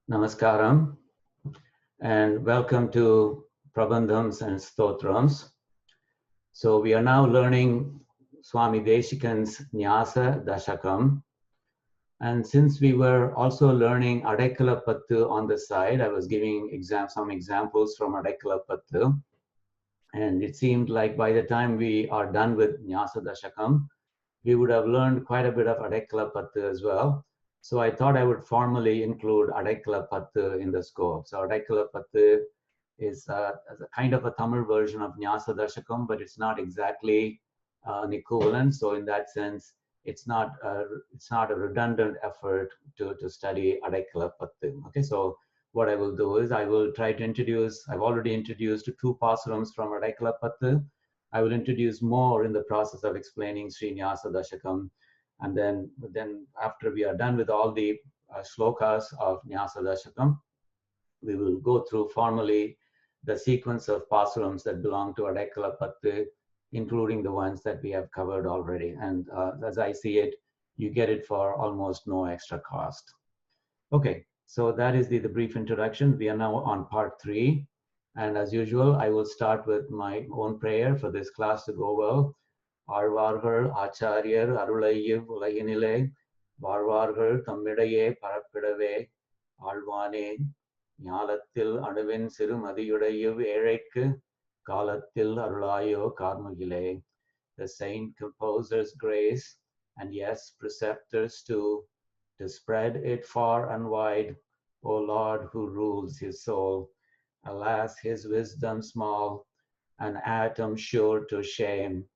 Namaskaram and welcome to Prabandhams and Stotrams. So we are now learning Swami Desikan's nyAsa daSakam. And since we were also learning Adaikala Pattu on the side, I was giving some examples from Adaikala Pattu. And it seemed like by the time we are done with nyAsa daSakam, we would have learned quite a bit of Adaikala Pattu as well. So I thought I would formally include Adaikala Pattu in the scope. So Adaikala Pattu is a kind of a Tamil version of nyAsa daSakam, but it's not exactly an equivalent. So in that sense, it's not a redundant effort to study Adaikala Pattu. Okay, so what I will do is I will try to introduce, I've already introduced 2 pasurams from Adaikala Pattu. I will introduce more in the process of explaining Sri nyAsa daSakam. And then after we are done with all the shlokas of nyAsa daSakam, we will go through formally the sequence of pasurams that belong to Adaikala Pattu, including the ones that we have covered already. And as I see it, you get it for almost no extra cost. Okay, so that is the brief introduction. We are now on part 3. And as usual, I will start with my own prayer for this class to go well. Arvargal, Acharyar, Arulayiv, Ulaginile, Varvargal, Tamidaye, Parapidave, Alvane, Nyalatil, Adavin, Sirumadiyudayiv, Erik, Kalatil, Arulayo, Karmagile, the saint composer's grace, and yes, preceptors too, to spread it far and wide, O Lord who rules his soul. Alas, his wisdom small, an atom sure to shame.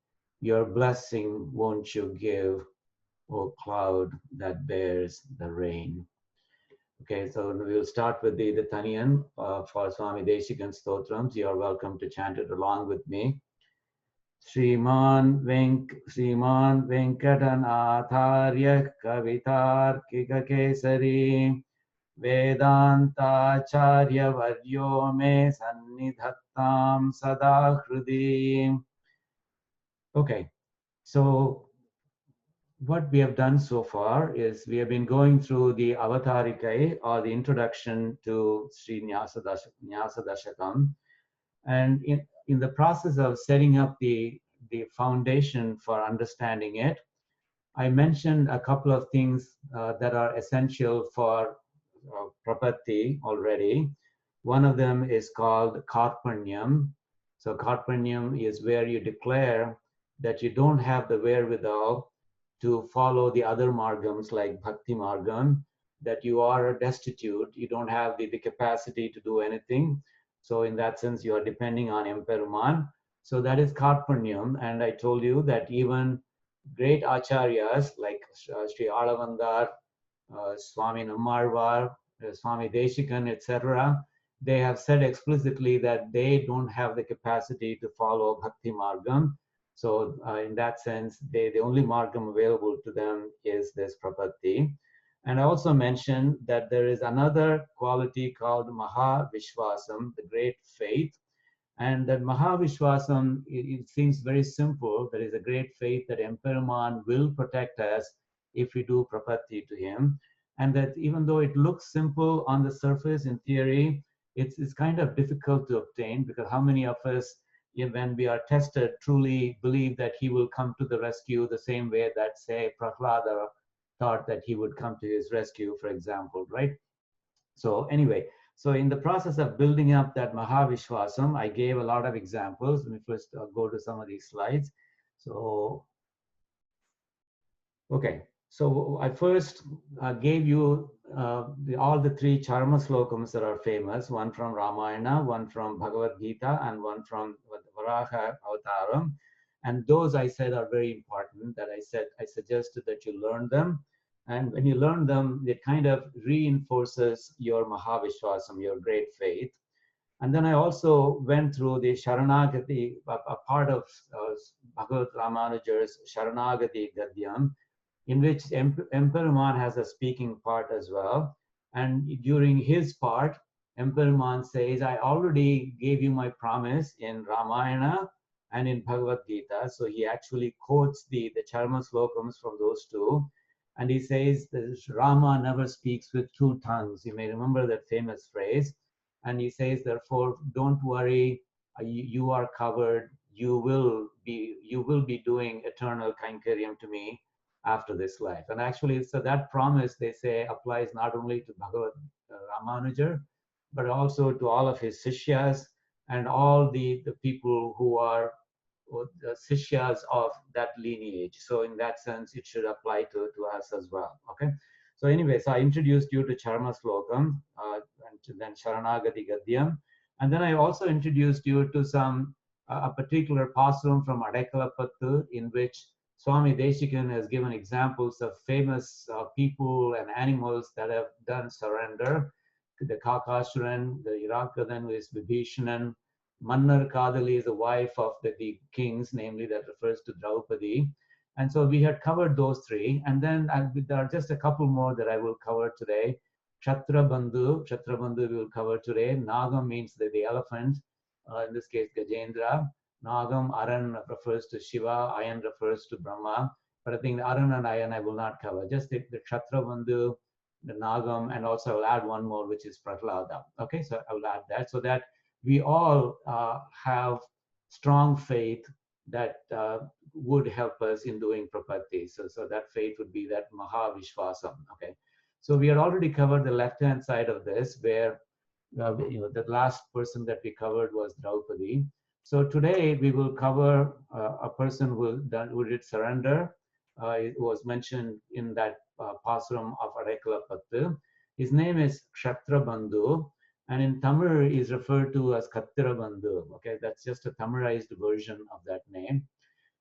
Your blessing won't you give, O cloud that bears the rain. Okay, so we'll start with the Taniyan for Swami Desikan Stotrams. You are welcome to chant it along with me. Shriman Venkatanatharya Kavitarkika Kesari Vedantacharya Varyo Me Sannidhattam Sada Hrudi. Okay, so what we have done so far is we have been going through the Avatarikai, or the introduction to Sri nyAsa daSakam. And in the process of setting up the foundation for understanding it, I mentioned a couple of things that are essential for Prapatti already. One of them is called Karpanyam. So Karpanyam is where you declare that you don't have the wherewithal to follow the other margams like Bhakti Margam, that you are destitute, you don't have the capacity to do anything. So in that sense, you are depending on Emperuman. So that is Karpanyam. And I told you that even great acharyas like Sri Alavandar, Swami Nammarvar, Swami Desikan, etc., they have said explicitly that they don't have the capacity to follow Bhakti Margam. So in that sense, the only margam available to them is this Prapatti. And I also mentioned that there is another quality called Mahavishwasam, the great faith. And that Mahavishwasam, it seems very simple. There is a great faith that Emperuman will protect us if we do Prapatti to him. And that even though it looks simple on the surface in theory, it's kind of difficult to obtain, because how many of us, when we are tested, truly believe that he will come to the rescue the same way that, say, Prahlada thought that he would come to his rescue, for example, right? So anyway, so in the process of building up that Mahavishwasam, I gave a lot of examples. Let me first go to some of these slides. So, okay. So I first gave you all the 3 Charma Slokams that are famous, one from Ramayana, one from Bhagavad Gita, and one from Varaha Avataram. And those I said are very important, that I suggested that you learn them. And when you learn them, it kind of reinforces your Mahavishwasam, your great faith. And then I also went through the Sharanagati, a part of Bhagavad Ramanuja's Sharanagati Gadyam, in which Emperuman has a speaking part as well. And during his part, Emperuman says, I already gave you my promise in Ramayana and in Bhagavad Gita. So he actually quotes the Charma Slokams from those 2. And he says that Rama never speaks with two tongues. You may remember that famous phrase. And he says, therefore, don't worry, you are covered. You will be doing eternal kainkaryam to me after this life. And actually, so that promise, they say, applies not only to Bhagavad Ramanujar, but also to all of his sishyas and all the people who are the sishyas of that lineage. So in that sense, it should apply to us as well. Okay. So anyway, so I introduced you to Charma Slokam, and then Sharanagati Gadyam. And then I also introduced you to some a particular pasuram from Adakalapattu, in which Swami Desikan has given examples of famous people and animals that have done surrender. The Kakasuran, the Irakadan, who is Vibhishanan. Mannar Kadali is the wife of the kings, namely that refers to Draupadi. And so we had covered those three. And then there are just a couple more that I will cover today. Kshatrabandhu we will cover today. Nagam means the elephant, in this case Gajendra. Nagam, Aran refers to Shiva, Ayan refers to Brahma. But I think the Aran and Ayan I will not cover. Just the Kshatrabandhu, the Nagam, and also I'll add one more, which is Prahlada. Okay, so I will add that so that we all have strong faith that would help us in doing prapatti. So that faith would be that Maha Vishwasam. Okay. So we had already covered the left-hand side of this, where the last person that we covered was Draupadi. So today we will cover a person who did surrender. It was mentioned in that pasuram of Arekalapattu. His name is Kshatrabandhu. And in Tamil is referred to as Kattirabandhu. Okay, that's just a Tamilized version of that name.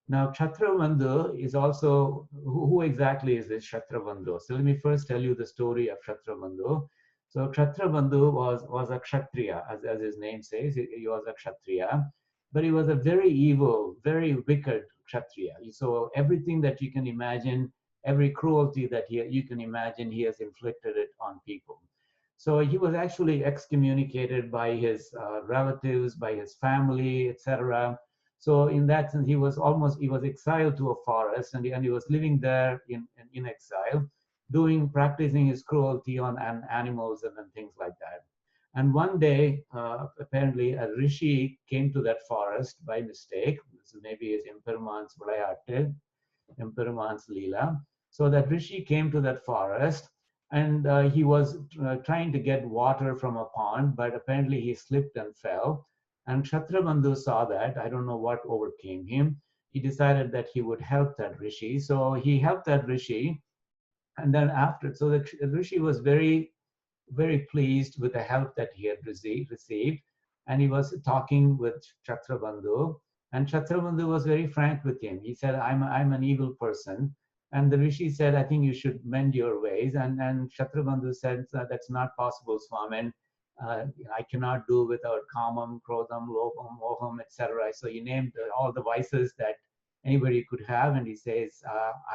Now, Kshatrabandhu is also, who exactly is this Kshatrabandhu? So let me first tell you the story of Kshatrabandhu. So Kshatrabandhu was a Kshatriya, as his name says, he was a Kshatriya, but he was a very evil, very wicked Kshatriya. So everything that you can imagine, every cruelty that you can imagine, he has inflicted it on people. So he was actually excommunicated by his relatives, by his family, etc. So in that sense, he was exiled to a forest, and he was living there in exile, practicing his cruelty on animals and things like that. And one day, apparently, a rishi came to that forest by mistake. This is maybe his Imperuman's Vilayattu, Imperuman's Leela. So that rishi came to that forest, and he was trying to get water from a pond, but apparently he slipped and fell. And Kshatrabandhu saw that. I don't know what overcame him. He decided that he would help that rishi. So he helped that rishi. And then so the rishi was very, very pleased with the help that he had received. And he was talking with Kshatrabandhu. And Kshatrabandhu was very frank with him. He said, I'm an evil person. And the rishi said, I think you should mend your ways. And Kshatrabandhu said, that's not possible, Swamin. I cannot do without kamam, krodham, lobham, moham, etc. So he named all the vices that anybody could have. And he says,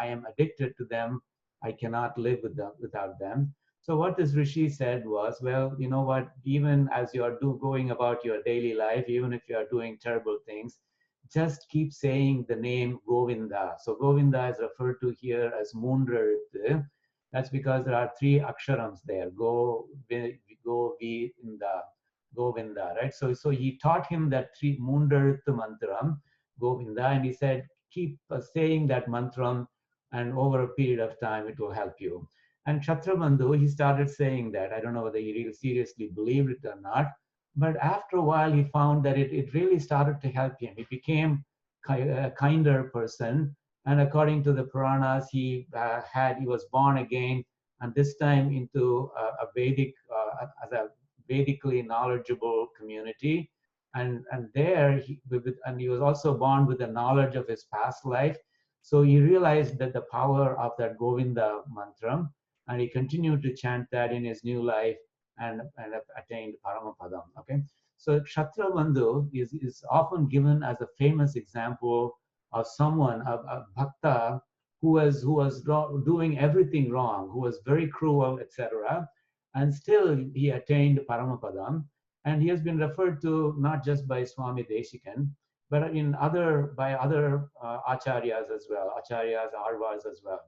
I am addicted to them. I cannot live without them. So what this rishi said was, well, you know what, even as you are going about your daily life, even if you are doing terrible things, just keep saying the name Govinda. So Govinda is referred to here as Moondrarittu. That's because there are three aksharams there. Govinda, Govinda, right? So he taught him that three Moondrarittu mantram, Govinda, and he said, keep saying that mantram, and over a period of time, it will help you. And Kshatrabandhu, he started saying that. I don't know whether he really seriously believed it or not, but after a while, he found that it really started to help him. He became a kinder person. And according to the Puranas, he was born again, and this time into a Vedic, as a Vedically knowledgeable community. And there, he was also born with the knowledge of his past life. So he realized that the power of that Govinda mantram, and he continued to chant that in his new life and attained Paramapadam. Okay, so Kshatrabandhu is often given as a famous example of someone, a bhakta, who was doing everything wrong, who was very cruel, etc., and still he attained Paramapadam. And he has been referred to not just by Swami Desikan, but by other acharyas as well, acharyas, arvas as well.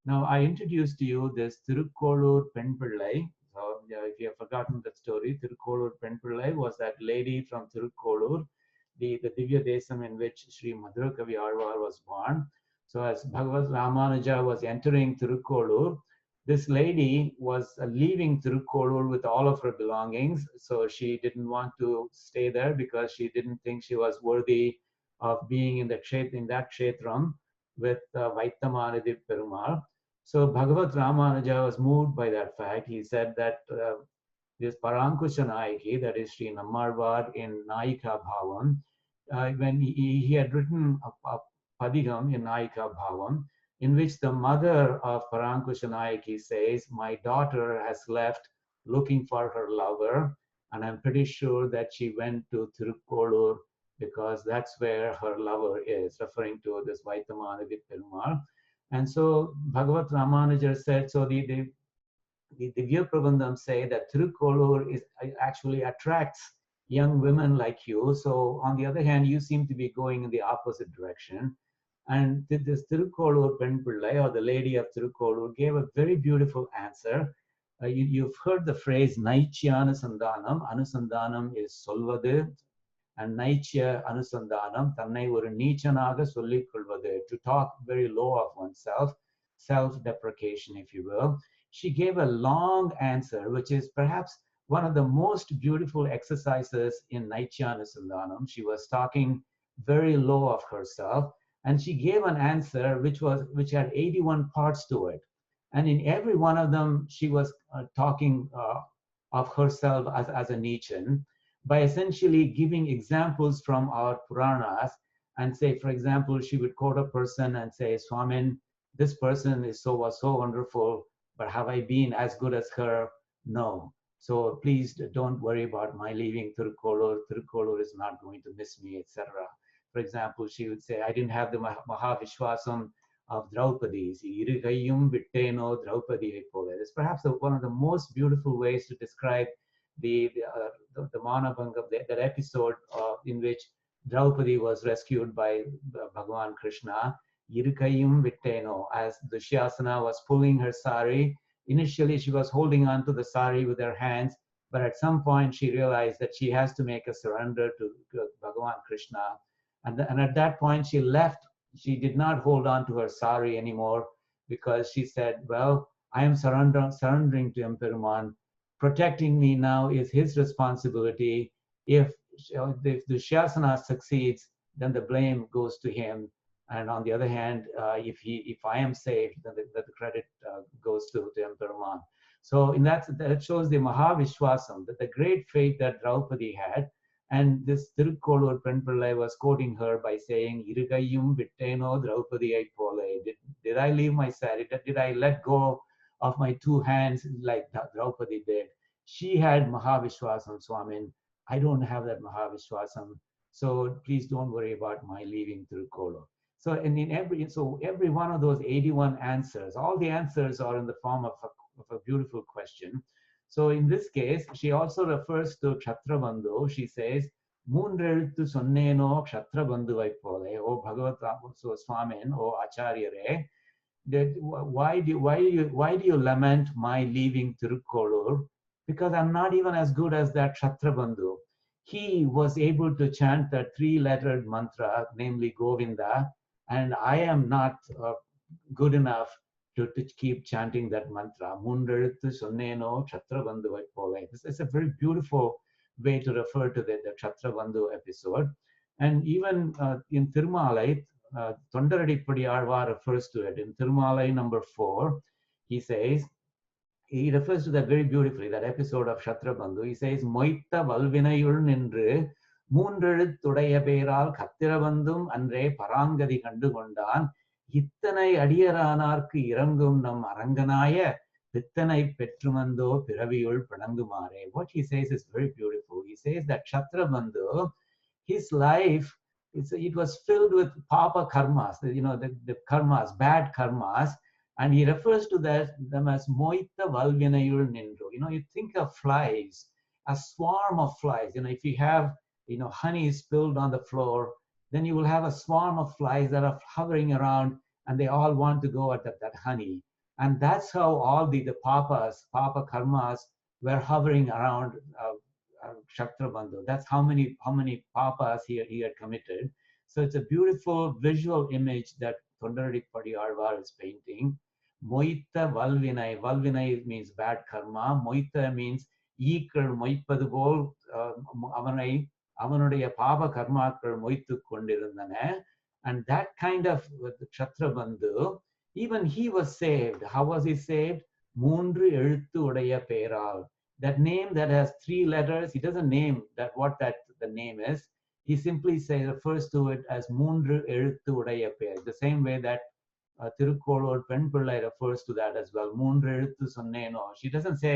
Now, I introduced to you this Tirukkolur Penpillai. So, if you have forgotten that story, Tirukkolur Penpillai was that lady from Tirukkolur, the Divya Desam in which Sri Madhurakavi Alvar was born. So, as Bhagavad Ramanuja was entering Tirukkolur, this lady was leaving Tirukkolur with all of her belongings. So, she didn't want to stay there because she didn't think she was worthy of being in that kshetram with Vaitamanadi Perumal. So Bhagavat Ramanuja was moved by that fact. He said that this Parankusha Nayaki, that is Sri Nammarvad in Nayika Bhavam, when he had written a Padigam in Nayika Bhavam, in which the mother of Parankusha Nayaki says, my daughter has left looking for her lover, and I'm pretty sure that she went to Tirukkolur because that's where her lover is, referring to this Vaitamanadi Perumal. And so Bhagavat Ramanuja said, so the Divya Prabandhams say that Tirukkolur actually attracts young women like you. So on the other hand, you seem to be going in the opposite direction. And this Tirukkolur Penpillai, or the lady of Tirukkolur, gave a very beautiful answer. You've heard the phrase Naichya Anusandanam is solvadu, and Naichya Anusandanam, Tannai oru Neechanaga sollik kolvadu, to talk very low of oneself, self-deprecation, if you will. She gave a long answer, which is perhaps one of the most beautiful exercises in Naichya Anusandanam. She was talking very low of herself, and she gave an answer which had 81 parts to it. And in every one of them, she was talking of herself as a Neechan, by essentially giving examples from our Puranas and say, for example, she would quote a person and say, Swamin, this person was so wonderful, but have I been as good as her? No. So please don't worry about my leaving Tirukkolur. Tirukkolur is not going to miss me, etc. For example, she would say, I didn't have the Mahavishwasam of Draupadi's. Irugayum vitteno Draupadi pole. It's perhaps one of the most beautiful ways to describe the Manabanga, that episode in which Draupadi was rescued by Bhagavan Krishna. Irukayum vitteno, as Dushyasana was pulling her sari. Initially, she was holding on to the sari with her hands, but at some point she realized that she has to make a surrender to Bhagavan Krishna. And at that point, she left. She did not hold on to her sari anymore because she said, well, I am surrendering to Emperuman. Protecting me now is his responsibility. If Dushyasana succeeds, then the blame goes to him. And on the other hand, if I am saved, then the credit goes to Emperuman. So in that shows the Mahavishwasam, that the great faith that Draupadi had. And this Tirukkolur Penpillai was quoting her by saying, Irugayum vitteno Draupadi ai pole. Did I leave my sari? Did I let go of my two hands like Draupadi did? She had Mahavishwasam, Swamin. I don't have that Mahavishwasam. So please don't worry about my leaving Tirukkolur. So every one of those 81 answers, all the answers are in the form of a beautiful question. So in this case, she also refers to Kshatrabandhu. She says, Moonrelthu sonneno Kshatrabandhuvai pole, O Bhagavat so Swamin, O Acharyare, that why do you lament my leaving Tirukkolur? Because I'm not even as good as that Kshatrabandhu. He was able to chant that three-lettered mantra, namely Govinda, and I am not good enough to keep chanting that mantra. Mundarithu sonneno Kshatrabandhu pole. It's a very beautiful way to refer to the Kshatrabandhu episode. And even in Thirumalai, Tondaradipudi Arva refers to it. In Thirumalai number 4, he refers to that very beautifully, that episode of Kshatrabandhu. He says, Moitta valvinayul nindru மூன்றெழுத்துடைய பேரால் கத்திரபந்தும் அன்றே பராங்கதி கண்டு கொண்டான் இத்தனை அடியரானார்க்கு இறங்கும் நம் அரங்கனாய பித்தனை பெற்றுமந்தோ பிறவியுள் பிணங்குமாறே. What he says is very beautiful. He says that Kshatrabandhu, his life, it was filled with papa karmas, the karmas, bad karmas, and he refers to them as moitta valvinayul nindru. You think of flies, a swarm of flies. If you have honey spilled on the floor, then you will have a swarm of flies that are hovering around and they all want to go at that honey. And that's how all the papa karmas were hovering around Kshatrabandhu. That's how many papas he had committed. So it's a beautiful visual image that Thondaradipadi Alvar is painting. Moita Valvinai. Valvinai means bad karma. Moita means ஈக்கள் மொய்ப்பது போல் அவனுடைய பாப கர்மாக்கள் மொய்த்து கொண்டிருந்தன. And that kind of Kshatrabandhu, even he was saved. How was he saved? மூன்று எழுத்து உடைய பெயரால். That name that has 3 letters, he doesn't name that what the name is. He simply refers to it as மூன்று எழுத்து உடைய பெயர். The same way that Tirukkolur Penpillai refers to that as well. மூன்று எழுத்து சொன்னேனோ. She doesn't say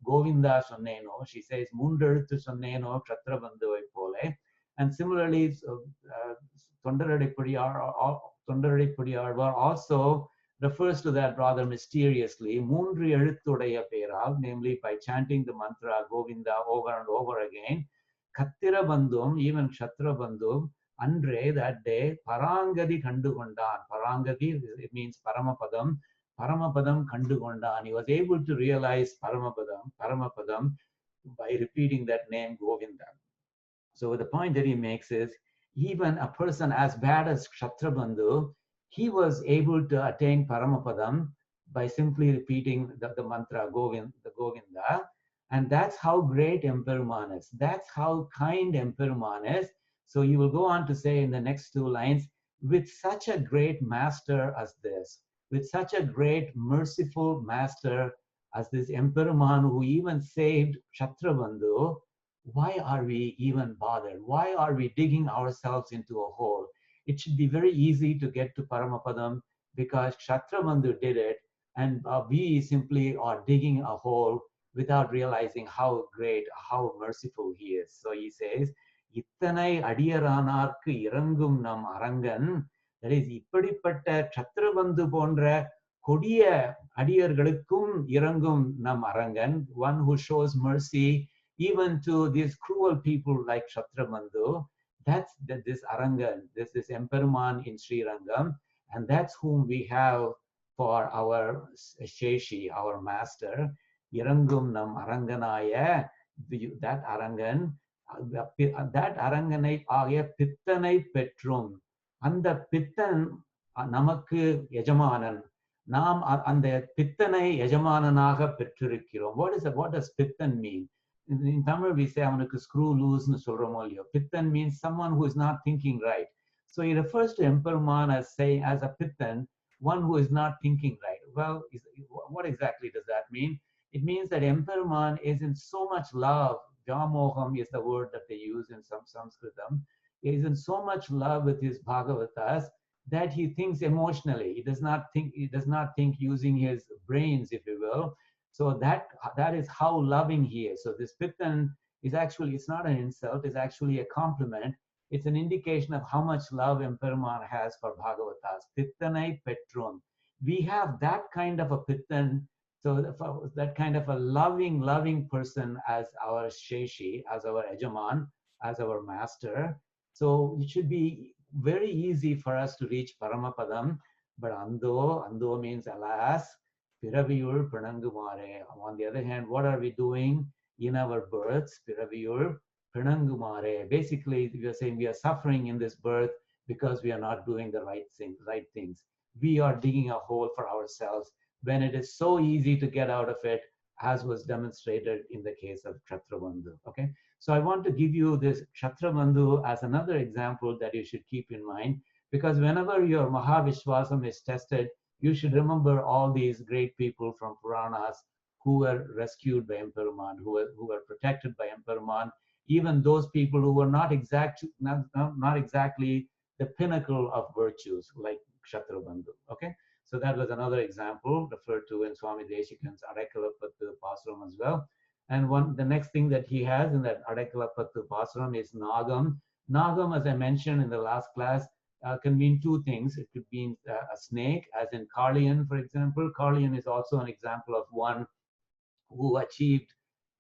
Govinda சொன்னேனோ. She says மூன்று எழுத்து சொன்னேனோ Kshatrabandhuவை போலே. And similarly, Thondaradipadi Alvar also refers to that rather mysteriously. மூன்று எழுத்துடைய பெயரால், namely by chanting the mantra Govinda over and over again. Kattirabandhum, even Kshatrabandhum, Andre, that day, Parangadi Kandugondan. Parangadi, it means Paramapadam. Paramapadam Kandugondan. He was able to realize Paramapadam by repeating that name Govinda. So the point that he makes is, even a person as bad as Kshatrabandhu, he was able to attain Paramapadam by simply repeating the mantra Govinda. And that's how great Emperuman is. That's how kind Emperuman is. So you will go on to say in the next 2 lines, with such a great master as this, with such a great merciful master as this Emperuman who even saved Kshatrabandhu, why are we even bothered? Why are we digging ourselves into a hole? It should be very easy to get to Paramapadam because Kshatrabandhu did it, and we simply are digging a hole without realizing how great, how merciful he is. So he says, Ittanai adiyaranarku irangum nam arangan. That is, இப்படிப்பட்ட Kshatrabandhu போன்ற கொடிய அடியர்களுக்கும் இறங்கும் நம் Arangan, one who shows mercy even to these cruel people like Kshatrabandhu. That's this Arangan, this Emperuman in Sri Rangam, and that's whom we have for our Sheshi, our master. Irangum nam Aranganaya, that Aranganai ஆகிய பித்தனை பெற்றும். அந்த பித்தன் நமக்கு எஜமானன். நாம் அந்த பித்தனை எஜமானனாக பெற்றிருக்கிறோம். What does pittan mean? In Tamil, we say, "Avanukku screw loose nu solrom illiyo." Pittan means someone who is not thinking right. So he refers to Emperuman as a pittan, one who is not thinking right. Well, what exactly does that mean? It means that Emperuman is in so much love. Vyamoham is the word that they use in some Sanskritam. He is in so much love with his Bhagavatas that he thinks emotionally. He does not think using his brains, if you will. So that is how loving he is. So this pittan is actually, it's not an insult, it's actually a compliment. It's an indication of how much love Emperuman has for Bhagavatas. Pittanai petrum. We have that kind of a pittan, so that kind of a loving person as our Sheshi, as our Ejaman, as our master. So it should be very easy for us to reach Paramapadam. But ando means alas. Piraviyul Pranangumare. On the other hand, what are we doing in our births? Piraviyul Pranangumare. Basically, we are saying we are suffering in this birth because we are not doing the right things. We are digging a hole for ourselves when it is so easy to get out of it, as was demonstrated in the case of Kshatrabandhu. Okay, so I want to give you this Kshatrabandhu as another example that you should keep in mind, because whenever your Mahavishwasam is tested, you should remember all these great people from Puranas who were rescued by Emperuman, who were protected by Emperuman, even those people who were not exactly the pinnacle of virtues, like Kshatrabandhu. Okay, so that was another example referred to in Swami Desikan's Adekkalapattu Pasuram as well. And the next thing that he has in that Adekkalapattu Pasuram is Nagam. Nagam, as I mentioned in the last class, can mean 2 things. It could mean a snake, as in Karlian, for example. Karlian is also an example of one who achieved,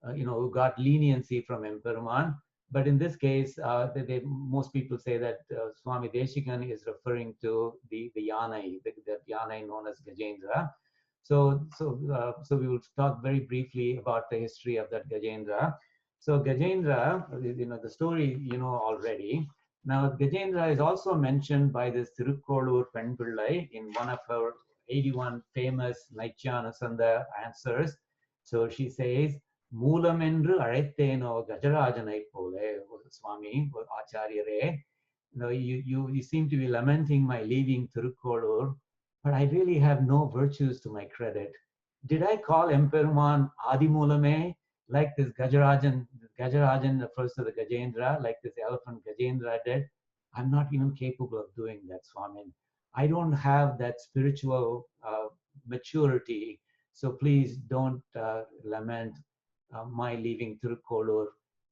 who got leniency from Emperuman. But in this case, most people say that Swami Desikan is referring to the Yanai, the Yanai known as Gajendra. So we will talk very briefly about the history of that Gajendra. So Gajendra, the story you know already. Now Gajendra is also mentioned by this Tirukkolur Penpillai in one of her 81 famous Nyachanasanda answers. So she says, Moolamendru Araitheno Gajarajanai Pole, Swami, Acharyare. You seem to be lamenting my leaving Tirukkolur, but I really have no virtues to my credit. Did I call Emperuman Adimulame, like this Gajarajan refers to the Gajendra, like this elephant Gajendra did? I'm not even capable of doing that, Swami. I don't have that spiritual maturity, so please don't lament my leaving Tirukkolur,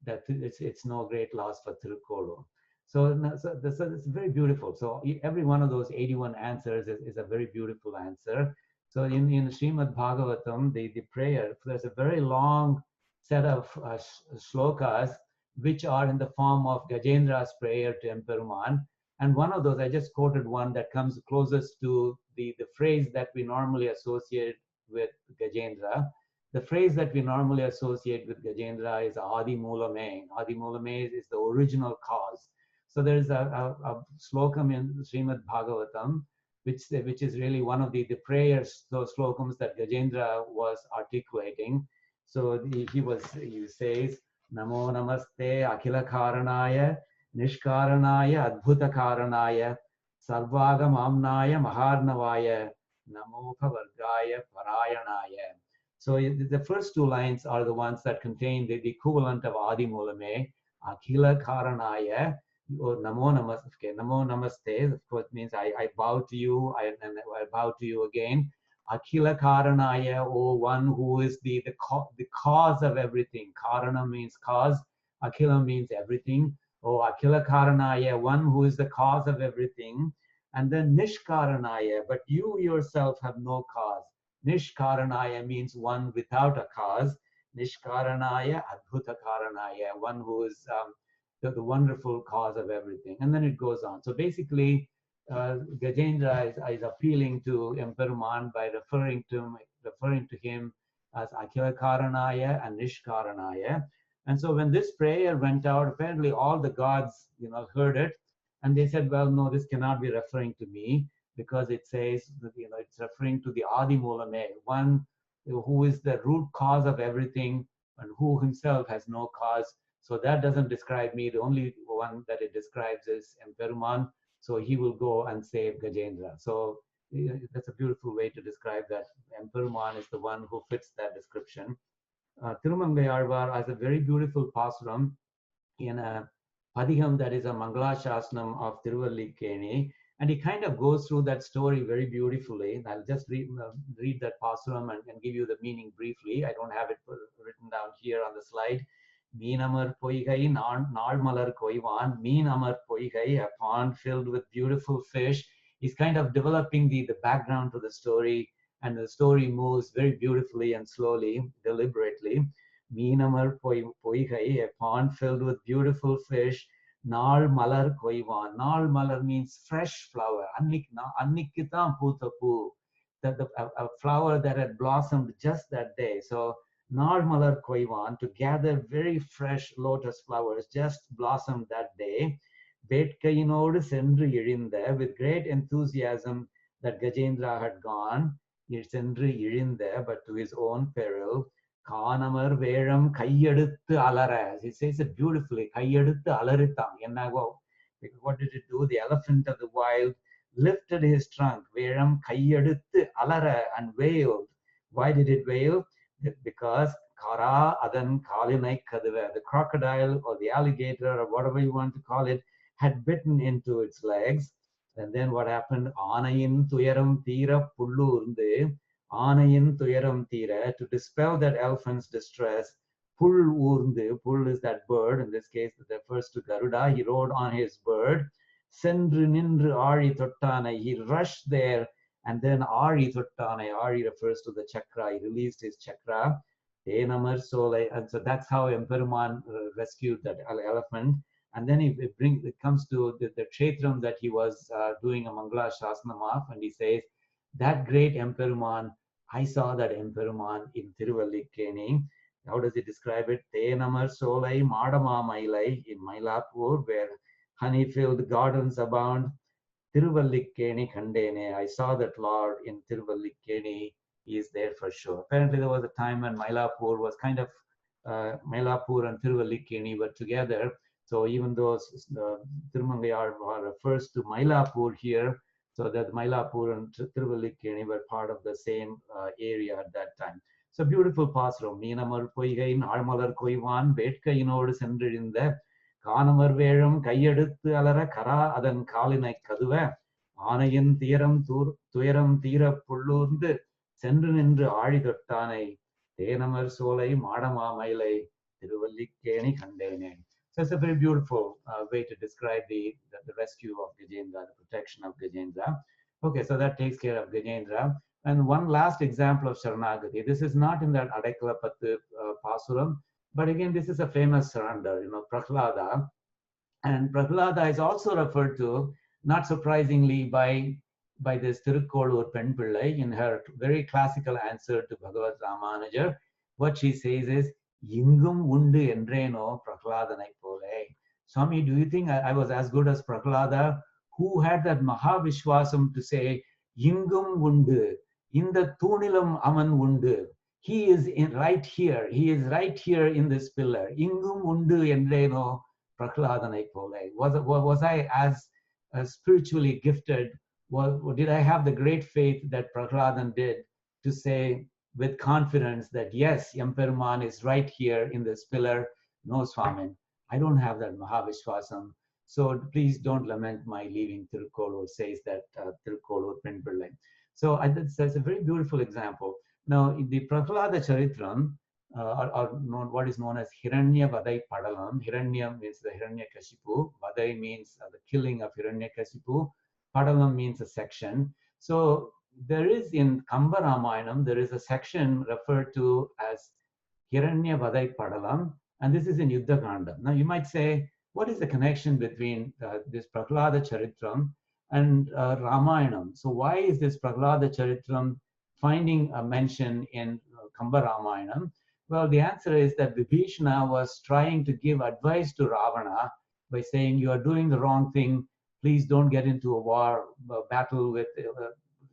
that it's no great loss for Tirukkolur. So it's very beautiful. So every one of those 81 answers is a very beautiful answer. So in Srimad Bhagavatam, the prayer, there's a very long set of shlokas which are in the form of Gajendra's prayer to Emperuman. And one of those, I just quoted one that comes closest to the phrase that we normally associate with Gajendra. The phrase that we normally associate with Gajendra is Adi Mulame. Adi Mulame is the original cause. So there's a slokam in Srimad Bhagavatam, which is really one of the prayers, those slokams that Gajendra was articulating. So he says, Namo Namaste Akhila Karanaya Nishkaranaya Adbhuta Karanaya Sarvagam Amnaya Maharnavaya Namo Bhavargaya Parayanaya. So the first two lines are the ones that contain the equivalent of Adi Mulame, Akhila Karanaya, or Namo Namaste. Okay, Namo Namaste, of course, means I bow to you, and I bow to you again. Akhila Karanaya, or one who is the cause of everything. Karana means cause, Akhila means everything. Oh, Akhila Karanaya, one who is the cause of everything. And then Nishkaranaya, but you yourself have no cause. Nishkaranaya means one without a cause. Nishkaranaya, Adbhuta Karanaya, one who is the wonderful cause of everything. And then it goes on. So basically, Gajendra is appealing to Emperuman by referring to him as Akhila Karanaya and Nishkaranaya. And so when this prayer went out, apparently all the gods, heard it, and they said, well, no, this cannot be referring to me, because it says that, it's referring to the Adi Mulame, one who is the root cause of everything and who himself has no cause. So that doesn't describe me. The only one that it describes is Emperuman. So he will go and save Gajendra. So that's a beautiful way to describe that. Emperuman is the one who fits that description. Tirumangai Alvar has a very beautiful pasuram in a Padiham that is a Mangala Shasnam of Tiruvallikeni. And he kind of goes through that story very beautifully. I'll just read that pasuram and give you the meaning briefly. I don't have it written down here on the slide. Meen amar poigai naal malar koivan, meen amar poigai, a pond filled with beautiful fish. He's kind of developing the background to the story, and the story moves very beautifully and slowly, deliberately. Meen amar poigai, a pond filled with beautiful fish. Naal malar koivan. Naal malar means fresh flower. Annikitam putapu. A flower that had blossomed just that day. So Naal malar koivan, to gather very fresh lotus flowers, just blossomed that day. Vetkainodu sendru izhinda, with great enthusiasm that Gajendra had gone. Sendru izhinda, but to his own peril. Kanamar Veram Kayaduthu Alara. He says it beautifully. Kayaduthu Alaritam. What did it do? The elephant of the wild lifted his trunk. Veram Kayaduthu Alara, and wailed. Why did it wail? Because Kara Adan Kalinai Kadava, the crocodile or the alligator or whatever you want to call it, had bitten into its legs. And then what happened? Anayin Tuyaram Tira Pullurunde. Anayin Tuyaram Tira, to dispel that elephant's distress. Pull Urnde, Pull is that bird, in this case that refers to Garuda. He rode on his bird. Sendru Nindru Ari Tottana, he rushed there. And then Ari Tottane, Ari refers to the chakra. He released his chakra. And so that's how Emperuman rescued that elephant. And then it comes to the kshetram that he was doing a Mangala Shasnam of, and he says, that great Emperuman I saw that Emperuman in Tiruvallikeni. How does he describe it? Tenamar solai madama mailai in Mylapore, where honey-filled gardens abound. Tiruvallikeni Kandene. I saw that Lord in Tiruvallikeni. He is there for sure. Apparently, there was a time when Mylapore was kind of Mylapore and Tiruvallikeni were together. So even though Tirumangayar refers to Mylapore here, so that Mylapore and Tiruvallikeni were part of the same area at that time. So beautiful pastoral. Meenamar Poigai, Narmalar Koivan, Betka Inodu Sendrinda, Kanamar Verum, Kayaduthu Alara, Kara, Adan Kalinai Kaduva, Anayan Theram Tueram Tira Pullund, Sendrin in the Aridottane, Tenamar Solai, Madama Mailai, Tiruvallikeni Kandene. So it's a very beautiful way to describe the rescue of Gajendra, the protection of Gajendra. Okay, so that takes care of Gajendra. And one last example of Sharanagati. This is not in that Adekala Pattu Pasuram, but again, this is a famous surrender, Prahlada. And Prahlada is also referred to, not surprisingly, by this Tirukkolur Pen Pillai in her very classical answer to Bhagavad Ramanujar. What she says is, Yingum Undu Endreno Prahladanai Pole. Swami, do you think I was as good as Prahlada? Who had that Mahavishwasam to say, Yingum Undu, in the Thunilam Aman Undu. He is right here. He is right here in this pillar. Yingum Undu Endreno Prahladanai Pole. Was I as spiritually gifted? Did I have the great faith that Prahladan did to say with confidence that yes, Emperuman is right here in this pillar? No, Swami, I don't have that Mahavishwasam. So please don't lament my leaving Tirukkolur, says that Tirukkolur Pen Pillai. So that's a very beautiful example. Now, in the Prahlada Charitram, what is known as Hiranya Vadai Padalam, Hiranya means the Hiranyakashipu, Vadai means the killing of Hiranyakashipu, Padalam means a section. So there is in Kamba Ramayanam, there is a section referred to as Hiranya Vadai Padalam, and this is in Yuddha Kanda. Now you might say, what is the connection between this Prahlada Charitram and Ramayanam? So why is this Prahlada Charitram finding a mention in Kamba Ramayanam? Well, the answer is that Vibhishana was trying to give advice to Ravana by saying, you are doing the wrong thing. Please don't get into a battle with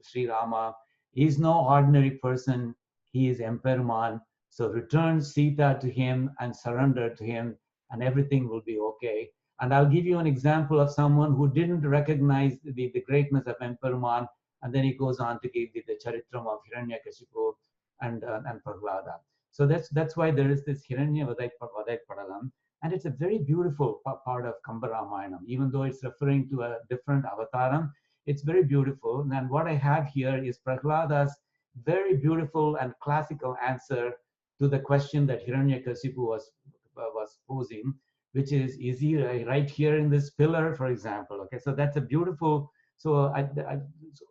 Sri Rama. He is no ordinary person. He is Emperuman. So return Sita to him and surrender to him, and everything will be okay. And I'll give you an example of someone who didn't recognize the greatness of Emperuman, and then he goes on to give the Charitram of Hiranyakashipu and Prahlada. So that's why there is this Hiranya Vadai Padalam, and it's a very beautiful part of Kamba Ramayanam. Even though it's referring to a different avataram, it's very beautiful. And what I have here is Prahlada's very beautiful and classical answer to the question that Hiranyakashipu was posing, which is he right here in this pillar, for example? Okay, so that's a beautiful. So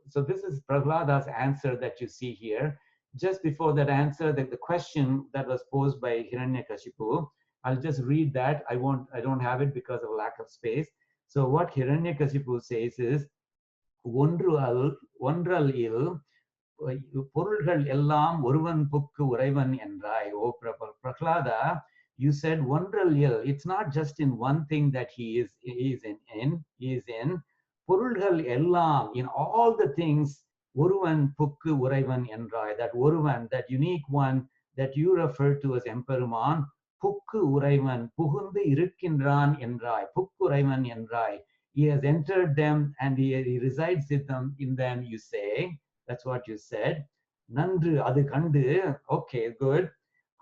so this is Prahlada's answer that you see here. Just before that answer, the question that was posed by Hiranyakashipu, I'll just read that. I don't have it because of lack of space. So what Hiranyakashipu says is, ஒன்றல் இல் பொருள்கள் எல்லாம் ஒருவன் book உறைவன் என்றாய். O Prahlada, you said ஒன்றல் will. It's not just in one thing that he is in. பொருள்கள் எல்லாம், in all the things, ஒருவன் book உறைவன் என்றாய். That ஒருவன், that unique one that you refer to as Emperuman, புக்கு உறைவன், புகுந்து இருக்கின்றான் என்றாய். புக்கு உறைவன் என்றாய். He has entered them and he resides in them, you say. That's what you said. Nandru, adu kandu. Okay, good.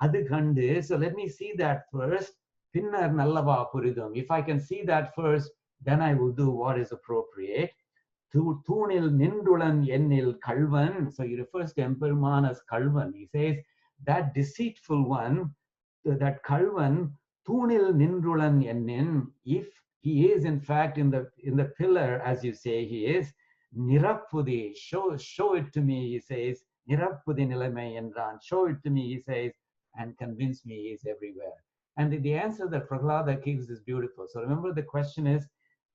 Adu kandu. So let me see that first. Pinnar nallava puridum. If I can see that first, then I will do what is appropriate. Thunil nindrulan ennil kalvan. So he refers to Emperuman as kalvan. He says that deceitful one, that kalvan, thunil nindrulan ennin, if he is in fact in the pillar, as you say he is, nirappudi, show it to me, he says, nirappudi nilamai endran, show it to me, he says, and convince me he is everywhere. And the answer that Prahlada gives is beautiful. So remember, the question is,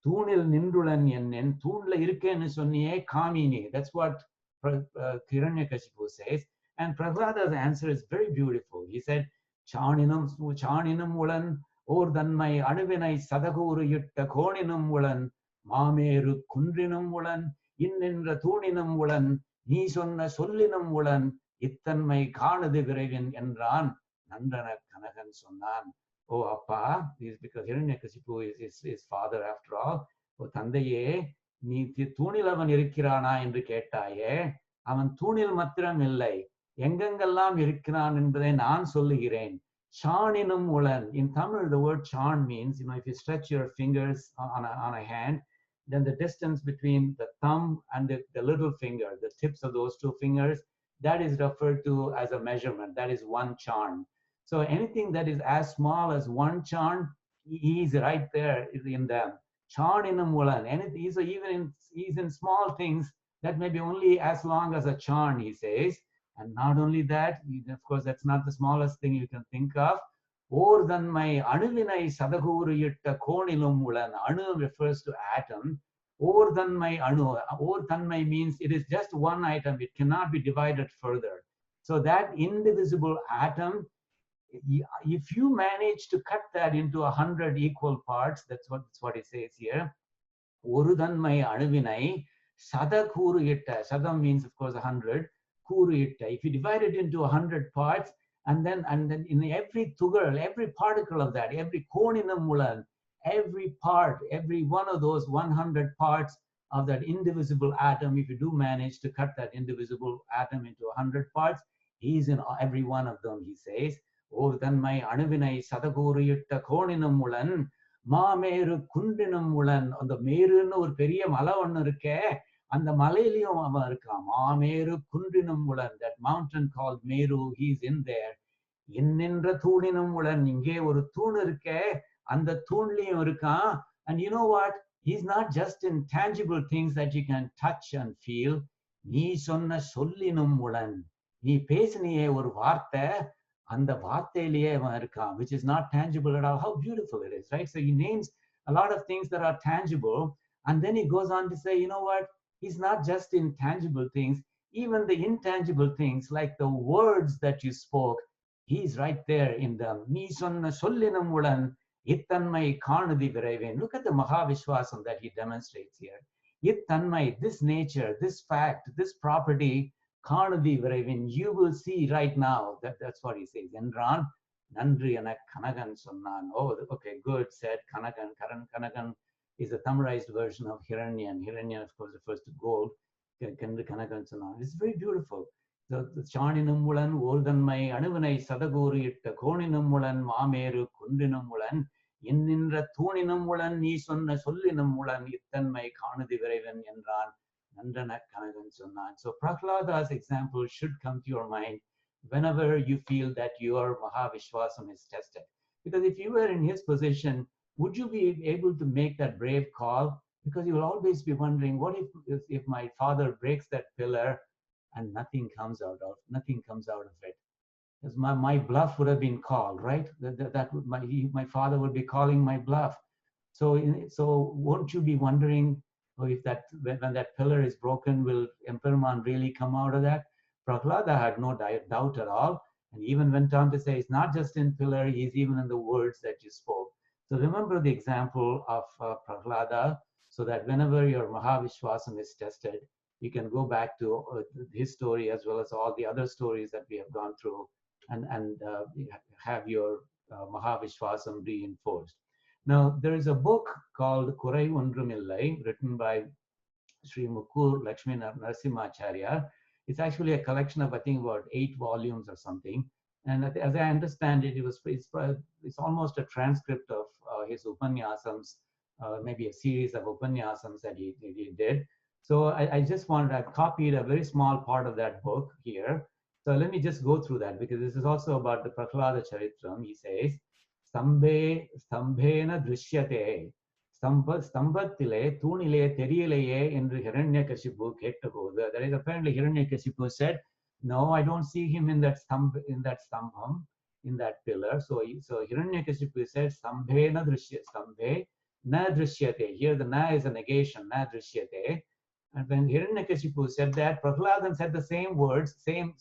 Thunil nindrulan ennin, thunla irukenu sonniye kamini. That's what Hiranyakashipu says. And Prahlada's answer is very beautiful. He said, Chaninum ulan, or thanmai anuvinai sadaguru yutta koninum ulan, Mameru kundrinum ulan, innendra thuninum ulan, நீ சொன்ன சொல்லினும் உளன் இத்தன்மை காணுது விரைவின் என்றான் நன்றன கனகன் சொன்னான். Oh அப்பா, because Hiranyakasipu is his father after all. ஓ தந்தையே, நீ தூணில் அவன் இருக்கிறானா என்று கேட்டாயே, அவன் தூணில் மாத்திரம் இல்லை, எங்கெங்கெல்லாம் இருக்கிறான் என்பதை நான் சொல்லுகிறேன். சாணினும் உளன். In Tamil, the word chan means, if you stretch your fingers on a hand, then the distance between the thumb and the little finger, the tips of those two fingers, that is referred to as a measurement. That is one chan. So anything that is as small as one chan, he is right there in them. Chaninam ulan. Anything, so even he's in small things that may be only as long as a chan, he says. And not only that, of course, that's not the smallest thing you can think of. Or thanmai anuvinai sadaguru yutta konilum ulan. Anu refers to atom. Or thanmai anu. Or thanmai means it is just one item. It cannot be divided further. So that indivisible atom, if you manage to cut that into 100 equal parts, that's what it says here. Oru thanmai anuvinai sadaguru yutta. Sadam means, of course, 100. Kuru itta. If you divide it into 100 parts, and then in every tugal, every particle of that, every koninam mulan, every part, every one of those 100 parts of that indivisible atom, if you do manage to cut that indivisible atom into 100 parts, he is in every one of them, he says. O thanmai anuvinai sadaguru yutta koninam mulan, ma meru kundinam mulan. அந்த மேருன்னு ஒரு பெரிய மலை ஒன்று இருக்கே, அந்த மலையிலையும் அவன் இருக்கான். மாமேரு குன்றினும் உளன். That mountain called Meru, he's in there. இன்னென்ற தூணினும் உளன். இங்கே ஒரு தூண் இருக்கே, அந்த தூண்லையும் இருக்கான். And you know what? He's not just in tangible things that you can touch and feel. நீ சொன்ன சொல்லினும் உளன். நீ பேசினியே ஒரு வார்த்தை, அந்த வார்த்தையிலேயே அவன் இருக்கான், which is not tangible at all. How beautiful it is, right? So he names a lot of things that are tangible, and then he goes on to say, you know what? He's not just in tangible things, even the intangible things, like the words that you spoke, he's right there in them. நீ சொன்ன சொல்லினும் உளன் இத்தன்மை காணுதி விரைவேன். Look at the Mahavishwasam that he demonstrates here. Ittanmai, this nature, this fact, this property, காணுதி விரைவேன், you will see right now. That's what he says. என்றான் நன்றி என கனகன் சொன்னான். Oh, okay, good, said Kanagan. Kanagan is a summarized version of Hiranyan. Hiranyan, of course, refers to gold. It's very beautiful. The Chaninum Mulan, Oldanmai, Anuvanai, Sadaguri, Takoninum Mulan, Mameru, Kundinum Mulan, Indra Thuninum Mulan, Nisuna, Solinum Mulan, Itanmai, Kanadi Varavan, Yandran, Nandanak Kanagan Sunan. So Prahlada's example should come to your mind whenever you feel that your Mahavishwasam is tested. Because if you were in his position, would you be able to make that brave call? Because you will always be wondering, what if my father breaks that pillar and nothing comes out of it? Because my bluff would have been called, right? My father would be calling my bluff. So won't you be wondering, if when that pillar is broken, will Emperman really come out of that? Prahlada had no doubt at all, and even went on to say, it's not just in pillar, he's even in the words that you spoke. So remember the example of Prahlada, so that whenever your Mahavishwasam is tested, you can go back to his story as well as all the other stories that we have gone through, and have your Mahavishwasam reinforced. Now, there is a book called Kurai Undrumillai, written by Sri Mukkur Lakshmi Narasimhacharya. It's actually a collection of, I think, about 8 volumes or something. And as I understand it, it's almost a transcript of his Upanyasams, maybe a series of Upanyasams that he did. So I just wanted, I've copied a very small part of that book here. So let me just go through that, because this is also about the Prahlada Charitram. He says, Stambhena drishyate, ஸ்தம்பத்திலே தூணிலே தெரியலையே என்று Hiranyakashipu கேட்டபோது, that is, apparently Hiranyakashipu said, no, I don't see him in that stambham, in that pillar. So Hiranyakashipu said, stambhe na drishyate. Here the na is a negation, na drishyate. And when Hiranyakashipu said that, Prahladan said the same words, same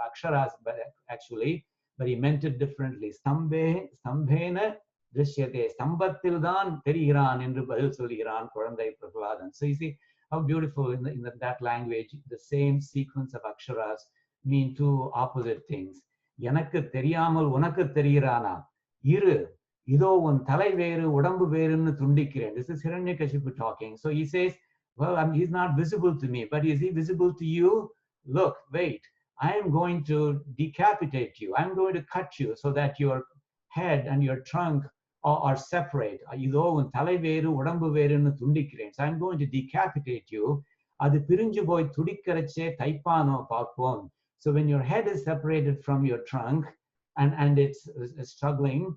aksharas, but actually, but he meant it differently. Stambhena drishyate, stambathildan therigiran endru badil solligiran Kulandai Prahladan. So you see how beautiful in that language, the same sequence of aksharas mean two opposite things. Yanakku theriyamal unakku therigirana. Iru, idho un thalai veru, udambu verunu thundikiren. This is Hiranyakashipu talking. So he says, well, he's not visible to me, but is he visible to you? Look, wait, I am going to decapitate you. I'm going to cut you so that your head and your trunk are separate. So I'm going to decapitate you. So when your head is separated from your trunk and it's struggling,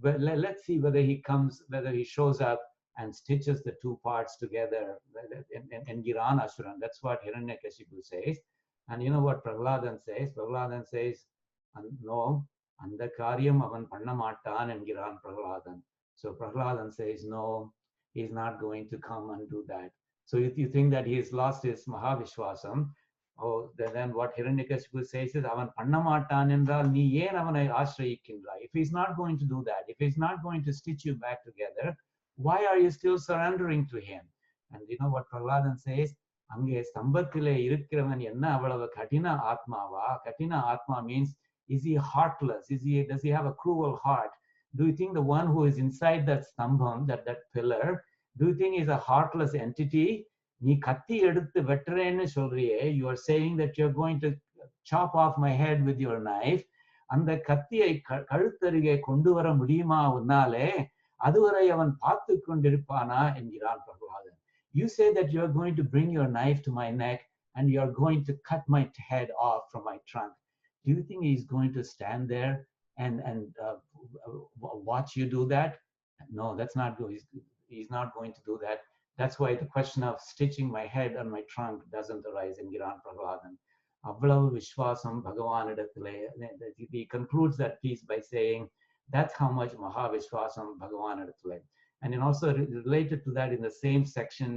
let's see whether he shows up and stitches the two parts together in Giran Asuran. That's what Hiranyakashipu says. And you know what Prahladan says? Prahladan says, no, kainkaryam avan pannamattan and Giran Prahladan. So Prahladan says, no, he's not going to come and do that. So if you think that he's lost his Mahavishwasam, then what Hiranyakashipu says is, avan pannamattan endral nee yen avanai ashrayikindra. If he's not going to do that, if he's not going to stitch you back together, why are you still surrendering to him? And you know what Prahladan says? Ange stambathile irukiravan enna avalava katina atmava. Katina atma means, is he heartless? Does he have a cruel heart? Do you think the one who is inside that stambham, that pillar, do you think is a heartless entity? Nee katti eduthu vettrenu solriye, you are saying that you're going to chop off my head with your knife. Andha kattiyai kalutharige kondu vara mudiyuma unnale? அதுவரை அவன் பார்த்து கொண்டிருப்பானா என்கிறான் Prahladan. You say that you're going to bring your knife to my neck and you're going to cut my head off from my trunk. Do you think he's going to stand there and watch you do that? No, that's not good. He's not going to do that. That's why the question of stitching my head on my trunk doesn't arise in Giran Prahladan. Avvalavu Vishwasam Bhagavanidathile. He concludes that piece by saying, that's how much Mahavishwasam Bhagavan Adathule. And then also related to that in the same section,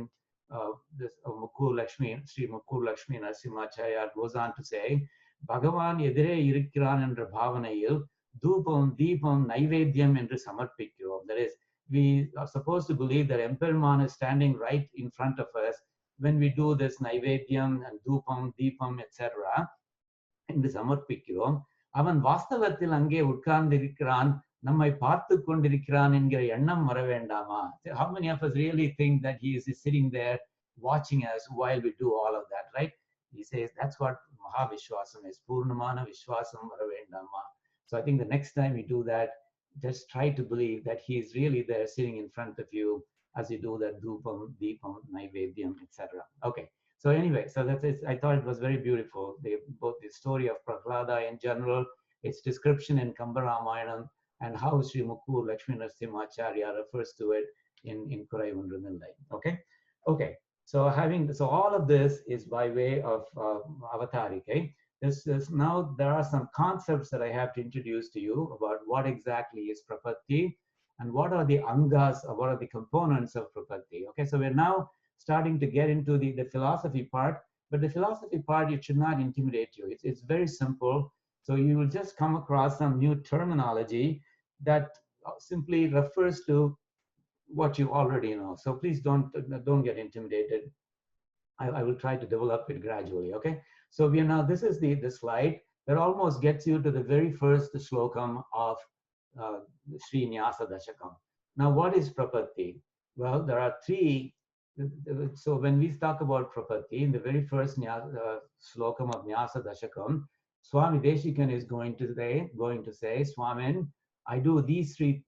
this Mukul Lakshmi, Sri Mukul Lakshmi Narasimhacharya goes on to say, Bhagavan edire irikkiran endra bhavanayil, dupam, deepam, naivedyam endru samarpikkirom. That is, we are supposed to believe that Empelman is standing right in front of us when we do this naivedyam and dupam, deepam, etc. endru samarpikkirom. அவன் வாஸ்தவத்தில் அங்கே உட்கார்ந்திருக்கிறான், நம்மை பார்த்து கொண்டிருக்கிறான் என்கிற எண்ணம் வர வேண்டாமா? How many of us really think that he is sitting there watching us while we do all of that, right? He says that's what Mahavishwasam is. Purnamana Vishwasam vara vendama. So I think the next time you do that, just try to believe that he is really there sitting in front of you as you do that Dhupam, Deepam, Naivedyam, etc. Okay. So anyway, so that's it. I thought it was very beautiful. Both the story of Prahlada in general, its description in Kambaramayana, and how Sri Mukul Lakshmi Narasimhacharya refers to it in Kurai Undrumillai. Okay? Okay. So all of this is by way of Avatari. Okay? Now there are some concepts that I have to introduce to you about what exactly is Prapatti and what are the Ungass, or what are the components of Prapatti. Okay, so we're now starting to get into the philosophy part, but the philosophy part, it should not intimidate you. It's very simple. So you will just come across some new terminology that simply refers to what you already know. So please don't get intimidated. I will try to develop it gradually, okay? So this is the slide that almost gets you to the very first slokam of Sri nyAsa daSakam. Now, what is Prapatti? Well, there are three. So when we talk about Prapatti, in the very first slokam of nyAsa daSakam, Swami Desikan is going to say, Swamin, I do these three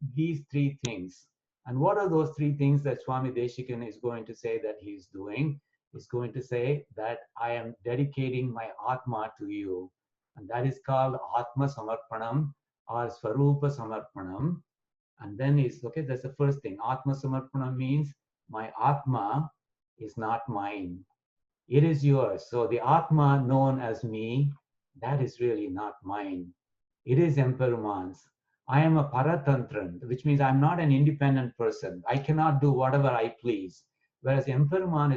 things. And what are those three things that Swami Desikan is going to say that he's doing? He's going to say that I am dedicating my Atma to you. And that is called Atma Samarpanam or Swarupa Samarpanam. And then that's the first thing. Atma Samarpanam means my Atma is not mine. It is yours. So the Atma known as me, that is really not mine. It is Emperuman's. I am a Paratantran, which means I'm not an independent person. I cannot do whatever I please. whereas Emperuman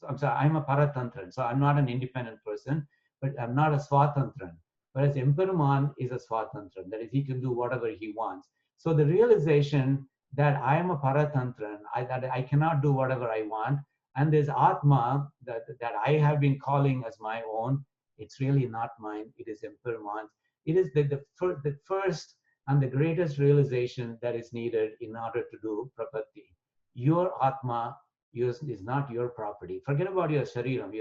I'm sorry, I'm a Paratantran, so I'm not an independent person, but I'm not a Swatantran. Whereas Emperuman is a Swatantran, that is, he can do whatever he wants. So the realization that I am a Paratantran, that I cannot do whatever I want, and this Atma that I have been calling as my own, it's really not mine, it is Emperuman's. It is the first and the greatest realization that is needed in order to do Prapatti. Your Atma is not your property. Forget about your Shariram.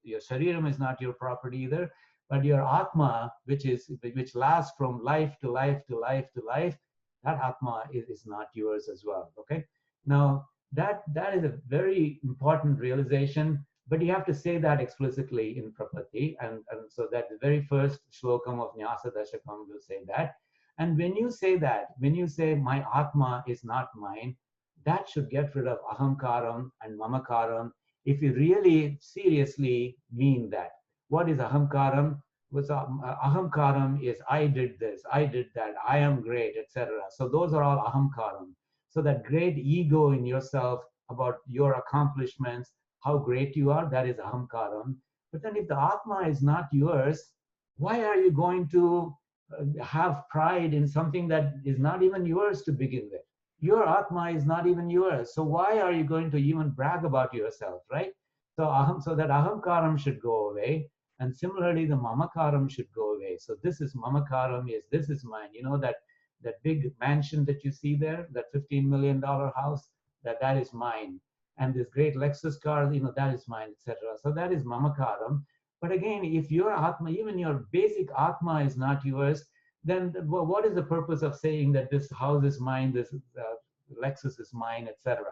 Your Shariram is not your property either, but your Atma, which lasts from life to life to life to life, that Atma is not yours as well. Okay? Now, that is a very important realization, but you have to say that explicitly in Prapatti, and so that the very first Slokam of nyAsa daSakam will say that. And when you say that, when you say my Atma is not mine, that should get rid of ahamkaram and mamakaram if you really seriously mean that. What is ahamkaram? Ahamkaram is I did this, I did that, I am great, etc. So those are all ahamkaram. So that great ego in yourself about your accomplishments, how great you are, that is ahamkaram. But then if the Atma is not yours, why are you going to have pride in something that is not even yours to begin with? Your Atma is not even yours. So why are you going to even brag about yourself, right? So that ahamkaram should go away. And similarly, the mamakaram should go away. So this is mamakaram, yes, this is mine. You know that big mansion that you see there, that $15 million house, that is mine. And this great Lexus car, that is mine, etc. So that is mamakaram. But again, if your Atma, even your basic Atma is not yours, then what is the purpose of saying that this house is mine, this Lexus is mine, etc.?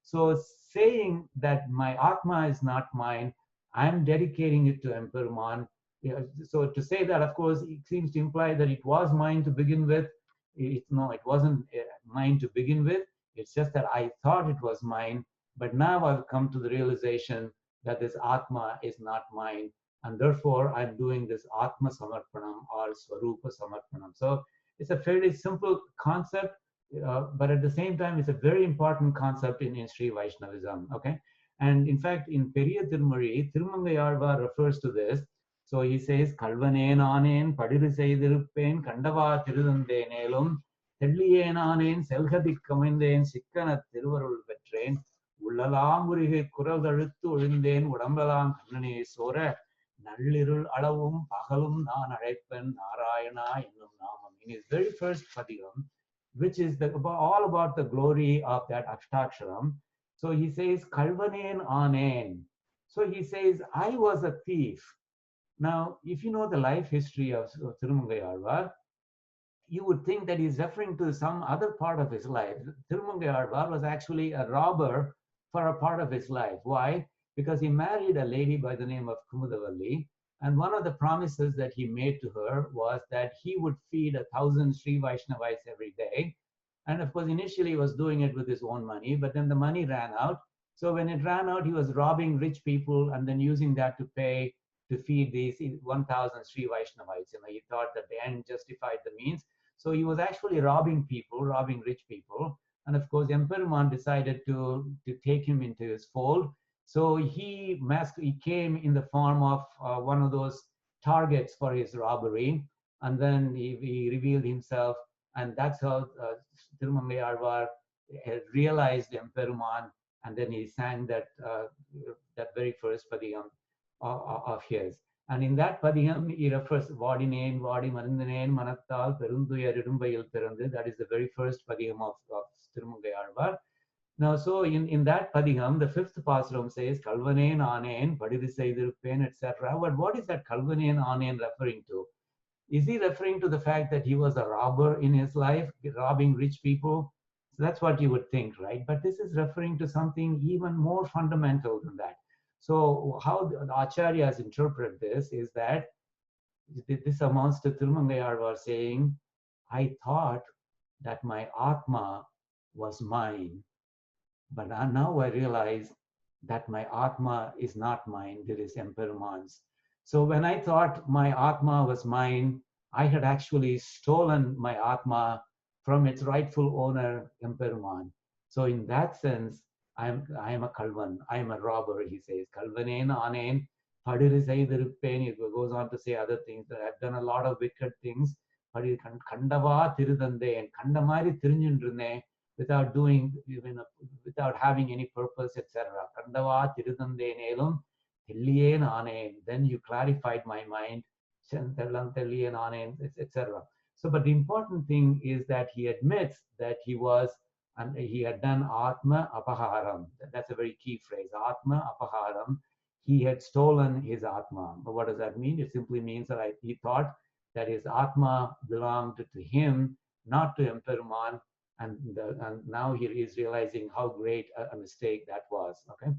So saying that my Atma is not mine, I'm dedicating it to Emperuman. So to say that, of course, it seems to imply that it was mine to begin with. No, it wasn't mine to begin with. It's just that I thought it was mine, but now I've come to the realization that this Atma is not mine. And therefore, I'm doing this Atma Samarpanam or Swarupa Samarpanam. So it's a fairly simple concept, but at the same time, it's a very important concept in Sri Vaishnavism. Okay, and in fact, in Periya Tirumari, Tirumangayalvar refers to this. So he says, Kalvanen anen, Padiru Seidiruppen, Kandava Tirundenelum, Tedliyen anen, Selhadik Kamenden, Sikkana Tiruvarul Vetrain, Ullalam Kural Ulindén, Udambalam Kannane Sora. Nallirul alavum pagalum naan azhaippen Narayana ennum namam. In his very first padigam, which is all about the glory of that Ashtaksharam. So he says, Kalvanen anen. So he says, I was a thief. Now, if you know the life history of Tirumangayalvar, you would think that he's referring to some other part of his life. Tirumangayalvar was actually a robber for a part of his life. Why? Because he married a lady by the name of Kumudavalli, and one of the promises that he made to her was that he would feed 1,000 Sri Vaishnavites every day. And of course, initially he was doing it with his own money, but then the money ran out. So when it ran out, he was robbing rich people and then using that to pay to feed these 1,000 Sri Vaishnavites. He thought that the end justified the means. So he was actually robbing people, robbing rich people. And of course, Emperuman decided to take him into his fold. So he came in the form of one of those targets for his robbery, and then he revealed himself, and that's how Tirumangayalvar realized Emperuman, and then he sang that very first padigam of his. And in that padigam, he refers Vadineen, Vadi Marindineen, Manattal, Perunduya Ridumbayil Pirandu. That is the very first padigam of Tirumangayalvar. Now, so in that padigam, the fifth pasuram says, Kalvanen anen, Padiri Seidiruppen, etc. But what is that Kalvanen anen referring to? Is he referring to the fact that he was a robber in his life, robbing rich people? So that's what you would think, right? But this is referring to something even more fundamental than that. So how the Acharyas interpret this is that this amounts to Tirumangayalvar saying, I thought that my Atma was mine. But now I realize that my Atma is not mine, it is Emperuman's. So when I thought my Atma was mine, I had actually stolen my Atma from its rightful owner, Emperuman. So in that sense, I am a kalvan, I am a robber, he says. Kalvanen anen, padiri seidiruppen. It goes on to say other things, that I've done a lot of wicked things. Kandava tirudande, and kandamari tirinjindrune, without doing, even without having any purpose, etc. Kandava tirudande nelum, tilliyen anen. Then you clarified my mind, etc. So, but the important thing is that he admits that he was, and he had done Atma Apaharam. That's a very key phrase, Atma Apaharam. He had stolen his Atma. But what does that mean? It simply means that he thought that his Atma belonged to him, not to Emperuman. And now he is realizing how great a mistake that was. Okay.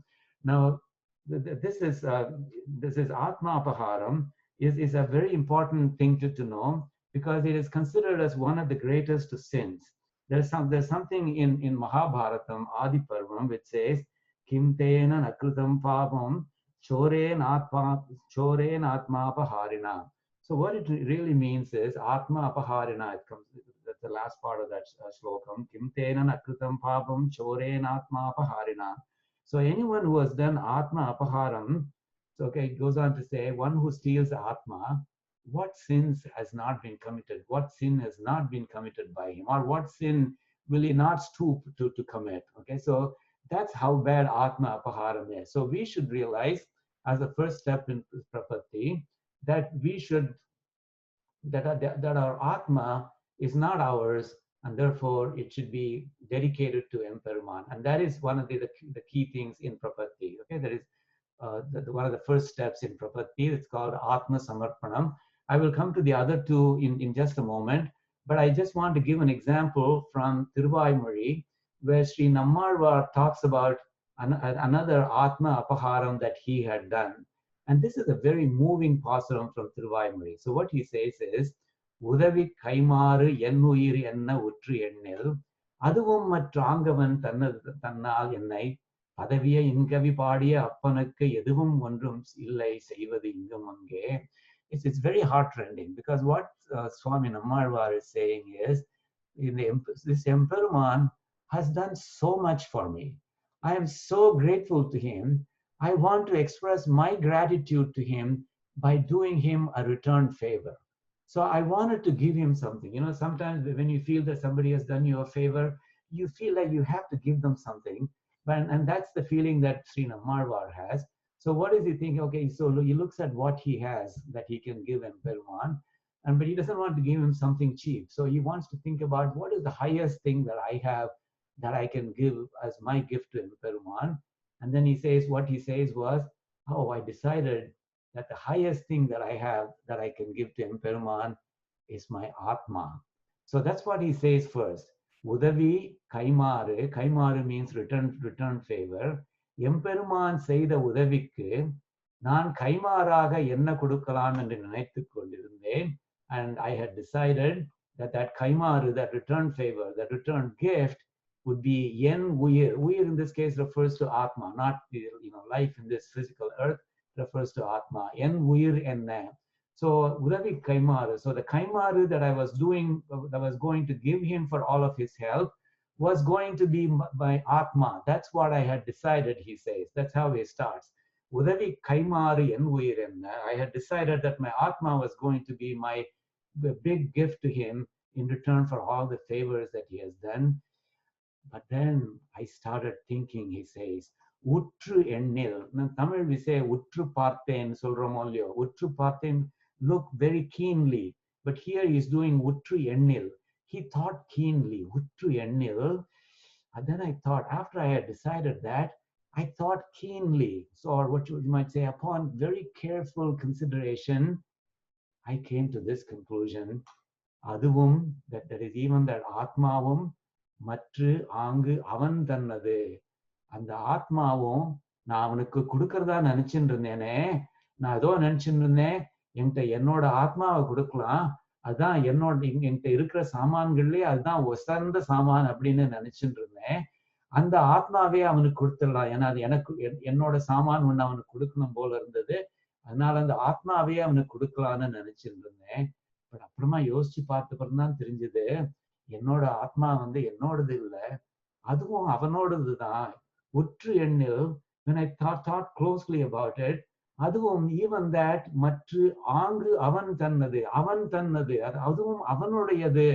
Now, this is Atma Apaharam is a very important thing to know, because it is considered as one of the greatest sins. There's something in Mahabharatam, Adi Parvam, which says, Kim tena nakrutam papam choren atma apaharina. So what it really means is Atma apaharina. It comes, that's the last part of that slokam. Kim tena nakrutam papam choren atma apaharina. So anyone who has done Atma apaharam, so okay, it goes on to say, one who steals Atma, what sins has not been committed? What sin has not been committed by him? Or what sin will he not stoop to commit? Okay, so that's how bad Atma Apaharam is. So we should realize, as a first step in Prapatti, that we should, that our Atma is not ours, and therefore it should be dedicated to Emperuman. And that is one of the key things in Prapatti. Okay, that is one of the first steps in Prapatti. It's called Atma Samarpanam. I will come to the other two in just a moment, but I just want to give an example from Thiruvaimozhi, where Sri Nammalvar talks about another Atma Apaharam that he had done. And this is a very moving pasuram from Thiruvaimozhi. So what he says is, Udavi Kaimaru Yennuir Enna Utri Ennil, Aduvum Matrangavan Tannal Ennai, பதவியை இன்கவி பாடிய அப்பனுக்கு எதுவும் ஒன்றும் இல்லை செய்வது இங்கும் அங்கே. It's very heartrending, because what Swami Nammalvar is saying is, this Emperuman has done so much for me. I am so grateful to him. I want to express my gratitude to him by doing him a return favor. So I wanted to give him something. You know, sometimes when you feel that somebody has done you a favor, you feel like you have to give them something. And that's the feeling that Sri Nammalvar has. So what is he thinking? Okay, so he looks at what he has that he can give Emperuman, but he doesn't want to give him something cheap. So he wants to think about, what is the highest thing that I have that I can give as my gift to Emperuman? And then he says, what he says was, oh, I decided that the highest thing that I have that I can give to Emperuman is my Atma. So that's what he says first. Udavi Kaimaru. Kaimaru means return favor. Emperuman செய்த உதவிக்கு நான் கைமாறாக என்ன கொடுக்கலாம் என்று நினைத்துக் கொண்டிருந்தேன். And I had decided that kaimaru, that return favor, that return gift would be yen uir. Uir in this case refers to Atma, not life in this physical earth, refers to Atma. Yen uir enne. So udavi kaimaru. So the kaimaru that I was doing, that was going to give him for all of his help, was going to be my Atma. That's what I had decided, he says. That's how he starts. Udavi kaimaru yen uir enne. I had decided that my Atma was going to be the big gift to him in return for all the favors that he has done. But then I started thinking, he says, Utru ennil. In Tamil we say, Utru parthen solromolyo. Utru parthen, look very keenly. But here he's doing Utru ennil. He thought keenly, Utru ennil. And then I thought, after I had decided that, I thought keenly. So, or what you might say, upon very careful consideration, I came to this conclusion. Aduvum, that is even that Atmavum, Matru Angu Avan Tannadu. And the Atmavum, நான் அவனுக்கு கொடுக்கறதா நினைச்சுட்டு இருந்தேனே, நான் ஏதோ நினைச்சுட்டு இருந்தேன், என்கிட்ட என்னோட ஆத்மாவை கொடுக்கலாம், அதுதான் என்கிட்ட இருக்கிற சாமான்கள்லயே அதுதான் உசர்ந்த சாமான் அப்படின்னு நினைச்சுட்டு இருந்தேன். அந்த ஆத்மாவே அவனுக்கு கொடுத்துடலாம். ஏன்னா அது என்னோட சாமான் ஒண்ணு அவனுக்கு கொடுக்கணும் போல இருந்தது. அதனால அந்த ஆத்மாவே அவனுக்கு கொடுக்கலான்னு நினைச்சுட்டு இருந்தேன். பட் அப்புறமா யோசிச்சு பார்த்தப்பறம் தான் தெரிஞ்சது, என்னோட ஆத்மா என்னோடது இல்லை, அதுவும் அவனோடது தான். utru ennil, when I thought closely about it, aduvum, even that, matru aangu avan thannadu, aduvum avanudayadu,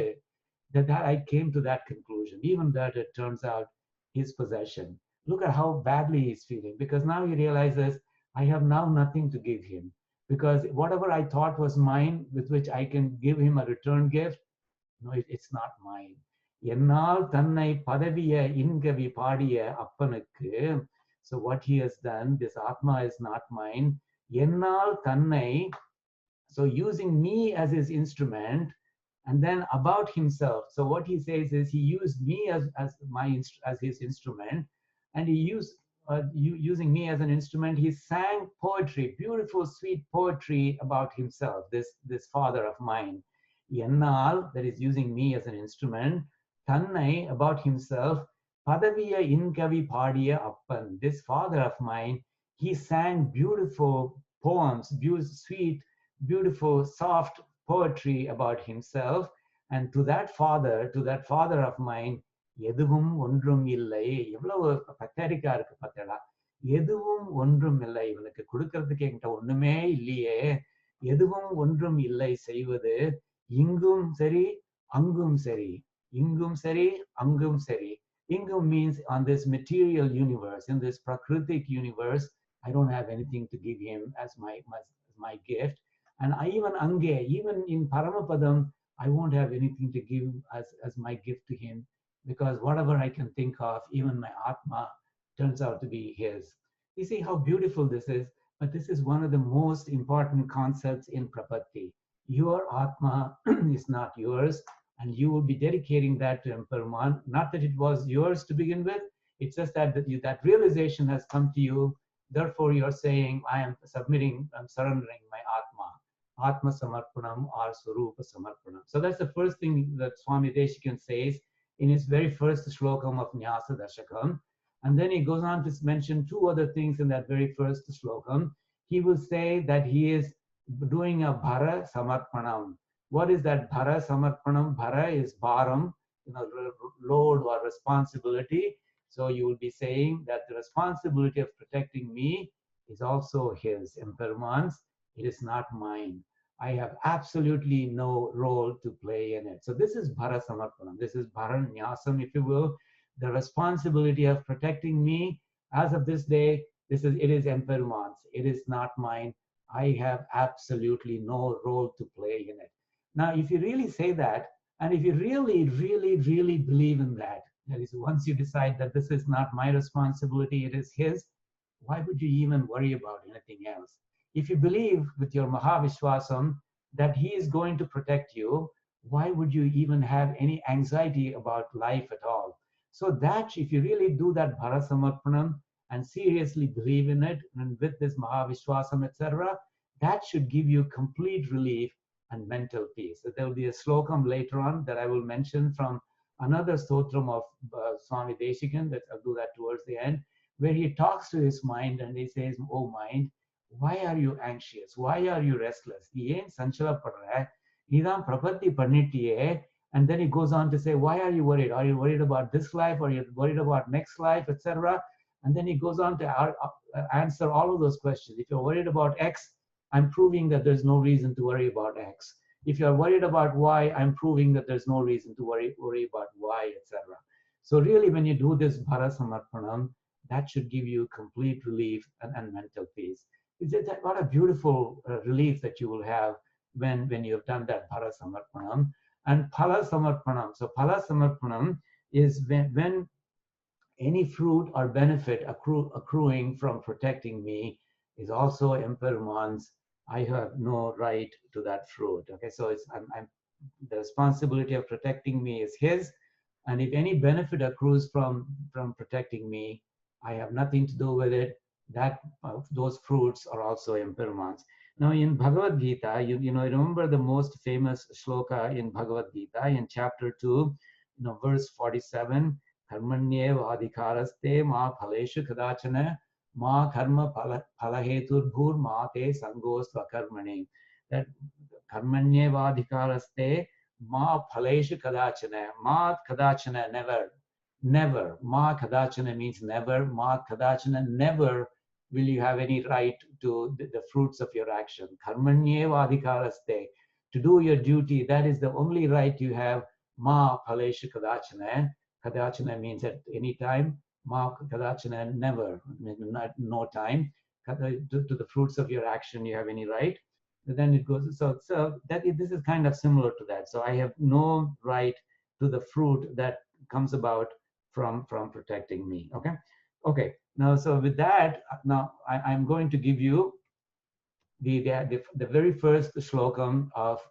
that I came to that conclusion, even that it turns out his possession. Look at how badly he's feeling, because now he realizes, I have now nothing to give him, because whatever I thought was mine, with which I can give him a return gift, no, it's not mine. Ennal thannai padaviya ingavi padiya appanukku. So what he has done, this Atma is not mine. Ennal thannai, so using me as his instrument, and then about himself. So what he says is he used me as his instrument, and he used using me as an instrument, he sang poetry, beautiful, sweet poetry about himself, this father of mine. Yennal, that is using me as an instrument, Tannai, about himself, Padaviya inkavi padiya appan, this father of mine, he sang beautiful poems, sweet, beautiful, soft poetry about himself. And to that father of mine, எதுவும் ஒன்றும் இல்லை. எவ்வளவு பத்தரிக்கா இருக்கு பார்த்தா, எதுவும் ஒன்றும் இல்லை, இவனுக்கு கொடுக்கறதுக்கு என்கிட்ட ஒண்ணுமே இல்லையே, எதுவும் ஒன்றும் இல்லை செய்வது, இங்கும் சரி அங்கும் சரி, இங்கும் சரி அங்கும் சரி. Ingum means on this material universe, in this prakritic universe, I don't have anything to give him as my gift. And even in Paramapadam, I won't have anything to give as my gift to him, because whatever I can think of, even my Atma, turns out to be his. You see how beautiful this is, but this is one of the most important concepts in Prapatti. Your Atma is not yours, and you will be dedicating that to Emperman. Not that it was yours to begin with, it's just that that realization has come to you. Therefore, you're saying, I am submitting, I'm surrendering my Atma. Atma Samarpanam or Swarupa Samarpanam. So that's the first thing that Swami Desikan says in his very first Slokam of nyAsa daSakam. And then he goes on to mention two other things in that very first Slokam. He will say that he is doing a Bhara Samarpanam. What is that Bhara Samarpanam? Bhara is Bharam, load or responsibility. So you will be saying that the responsibility of protecting me is also his, Emperman's. It is not mine. I have absolutely no role to play in it. So this is Bhara Samarpanam. This is Bhara nyAsam, if you will. The responsibility of protecting me as of this day, it is Emperman's. It is not mine. I have absolutely no role to play in it. Now, if you really say that, and if you really, really, really believe in that, that is, once you decide that this is not my responsibility, it is his, why would you even worry about anything else? If you believe with your Mahavishwasam that he is going to protect you, why would you even have any anxiety about life at all? So that, if you really do that Bhara Samarpanam and seriously believe in it, and with this Mahavishwasam, etc., that should give you complete relief and mental peace. So there will be a slokam later on that I will mention from another stotram of Swami Desikan, that I'll do that towards the end, where he talks to his mind and he says, oh mind, why are you anxious? Why are you restless? And then he goes on to say, why are you worried? Are you worried about this life? Are you worried about next life, etc.? And then he goes on to answer all of those questions. If you're worried about X, I'm proving that there's no reason to worry about X. If you're worried about Y, I'm proving that there's no reason to worry about Y, etc. So really, when you do this Bhara Samarpanam, that should give you complete relief and mental peace. What a beautiful relief that you will have when you have done that Bhara Samarpanam. And Phala Samarpanam. So Phala Samarpanam is when any fruit or benefit accruing from protecting me is also Emperman's. I have no right to that fruit. Okay, so the responsibility of protecting me is his, and if any benefit accrues from protecting me, I have nothing to do with it. That those fruits are also Emperman's. Now in Bhagavad Gita, you remember the most famous shloka in Bhagavad Gita in chapter 2, verse 47. Karmanyev adhikaraste ma phaleshu kadachana ma karma phalahetur bhur ma te sangostva karmani. That karmanyev adhikaraste ma phaleshu kadachana, ma kadachana, never. never. Ma kadachana means never. Ma kadachana, never will you have any right to the fruits of your action. Karmanyeva adhikaraste. To do your duty, that is the only right you have. Ma palesha kadachana. Kadachana means at any time. Ma kadachana, never, no time. To the fruits of your action, you have any right. And then it goes, so this is kind of similar to that. So I have no right to the fruit that comes about from protecting me. Okay. Now, so with that, now I'm going to give you the very first slokam of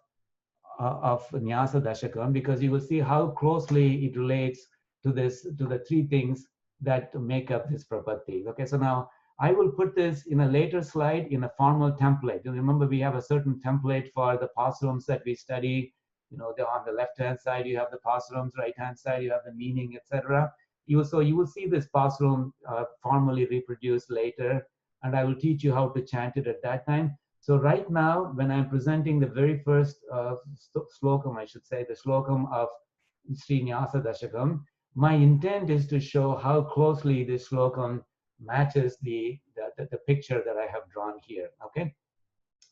nyAsa daSakam, because you will see how closely it relates to the three things that make up this prapatti. Okay, so now I will put this in a later slide in a formal template. And remember, we have a certain template for the pasurams that we study. You know, on the left-hand side, you have the pasurams, right-hand side, you have the meaning, etc. You will see this pasuram formally reproduced later, and I will teach you how to chant it at that time. So right now, when I'm presenting the very first slokam, I should say, the slokam of Sri nyAsa daSakam, my intent is to show how closely this slokam matches the picture that I have drawn here. Okay,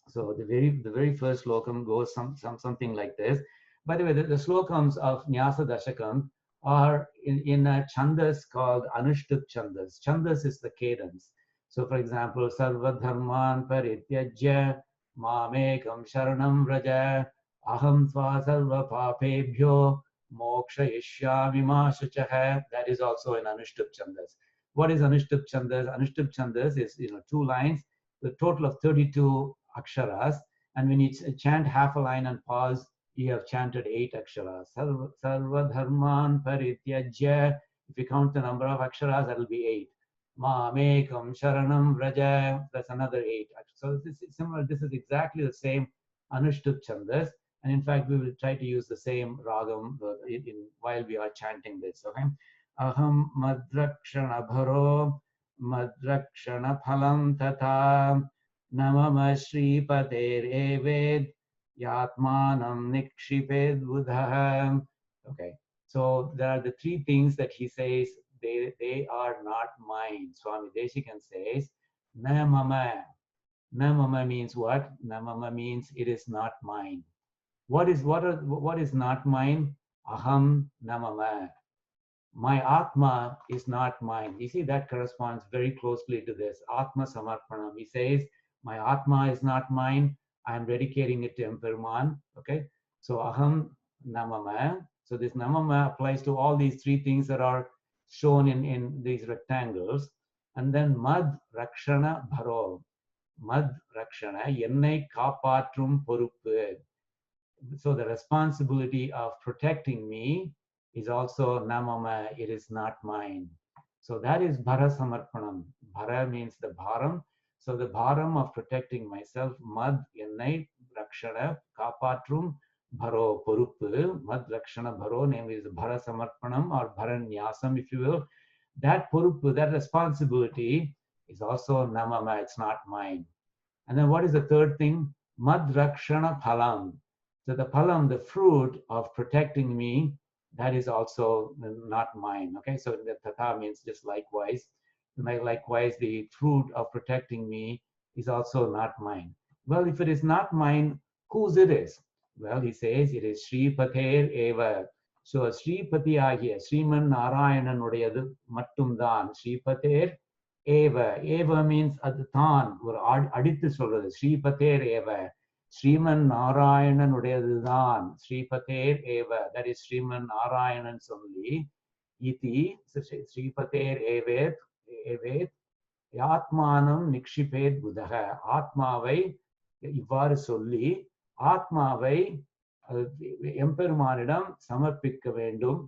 so the very first slokam goes something like this. By the way, the slokams of nyAsa daSakam are in a chandas called Anushtup chandas. Chandas is the cadence. So, for example, Sarva Dharman Parityajya Mamekam Sharanam Vraja Aham Tva Sarva Papebhyo Mokshayishyami Ma Shuchaha. That is also in Anushtup chandas. What is Anushtup chandas? Anushtup chandas is 2 lines, the total of 32 aksharas, and when you chant half a line and pause, you have chanted 8 aksharas. Sarva Dharman Parityajya. If you count the number of aksharas, that will be 8. Mamekam Sharanam Vraja, that's another 8. So this is similar. This is exactly the same Anushtup chandas, and in fact, we will try to use the same ragam while we are chanting this. Okay. Aham madrakshana bharo madrakshana phalam tata namama Shri pater eved yatmanam nikshiped buddha. Okay. So there are the 3 things that he says. They are not mine. Swami Desikan says, na mama. Na mama means what? Na mama means it is not mine. What is not mine? Aham na mama. My Atma is not mine. You see, that corresponds very closely to this. Atma Samarpanam. He says, my Atma is not mine. I am dedicating it to Emperman. Okay. So Aham Namama. So this Namama applies to all these 3 things that are shown in these rectangles. And then Mad Rakshana Bharo. Mad Rakshana. Yennai Kapatrum Poruppu. So the responsibility of protecting me is also namama, it is not mine. So that is bhara samarpanam. Bhara means the bharam. So the bharam of protecting myself, mad yennai rakshana kapatrum bharo poruppu. Mad rakshana bharo, namely is bhara samarpanam or bhara nyasam, if you will. That poruppu, that responsibility is also namama, it's not mine. And then what is the third thing? Mad rakshana phalam. So the phalam, the fruit of protecting me, that is also not mine. Okay, so the tata means just likewise. Likewise, the fruit of protecting me is also not mine. Well, if it is not mine, whose it is? Well, he says it is Shri Pater Eva. So Shri Pati Agiya, Sriman Narayanan Udayadu Mattum Dan. Shri Pater Eva. Eva means Adhan, or Adithu Solradu. Shri Pater Eva. Sriman Narayanan Udayadhan, Sri Pater Eva, that is Sriman Narayanan's only. Iti, so Sri Pater Evet, Yatmanam Nikshiped Buddha, Atmavai, Ivar Solli, Atmavai, Empermanidam, Samarpikka Vendum,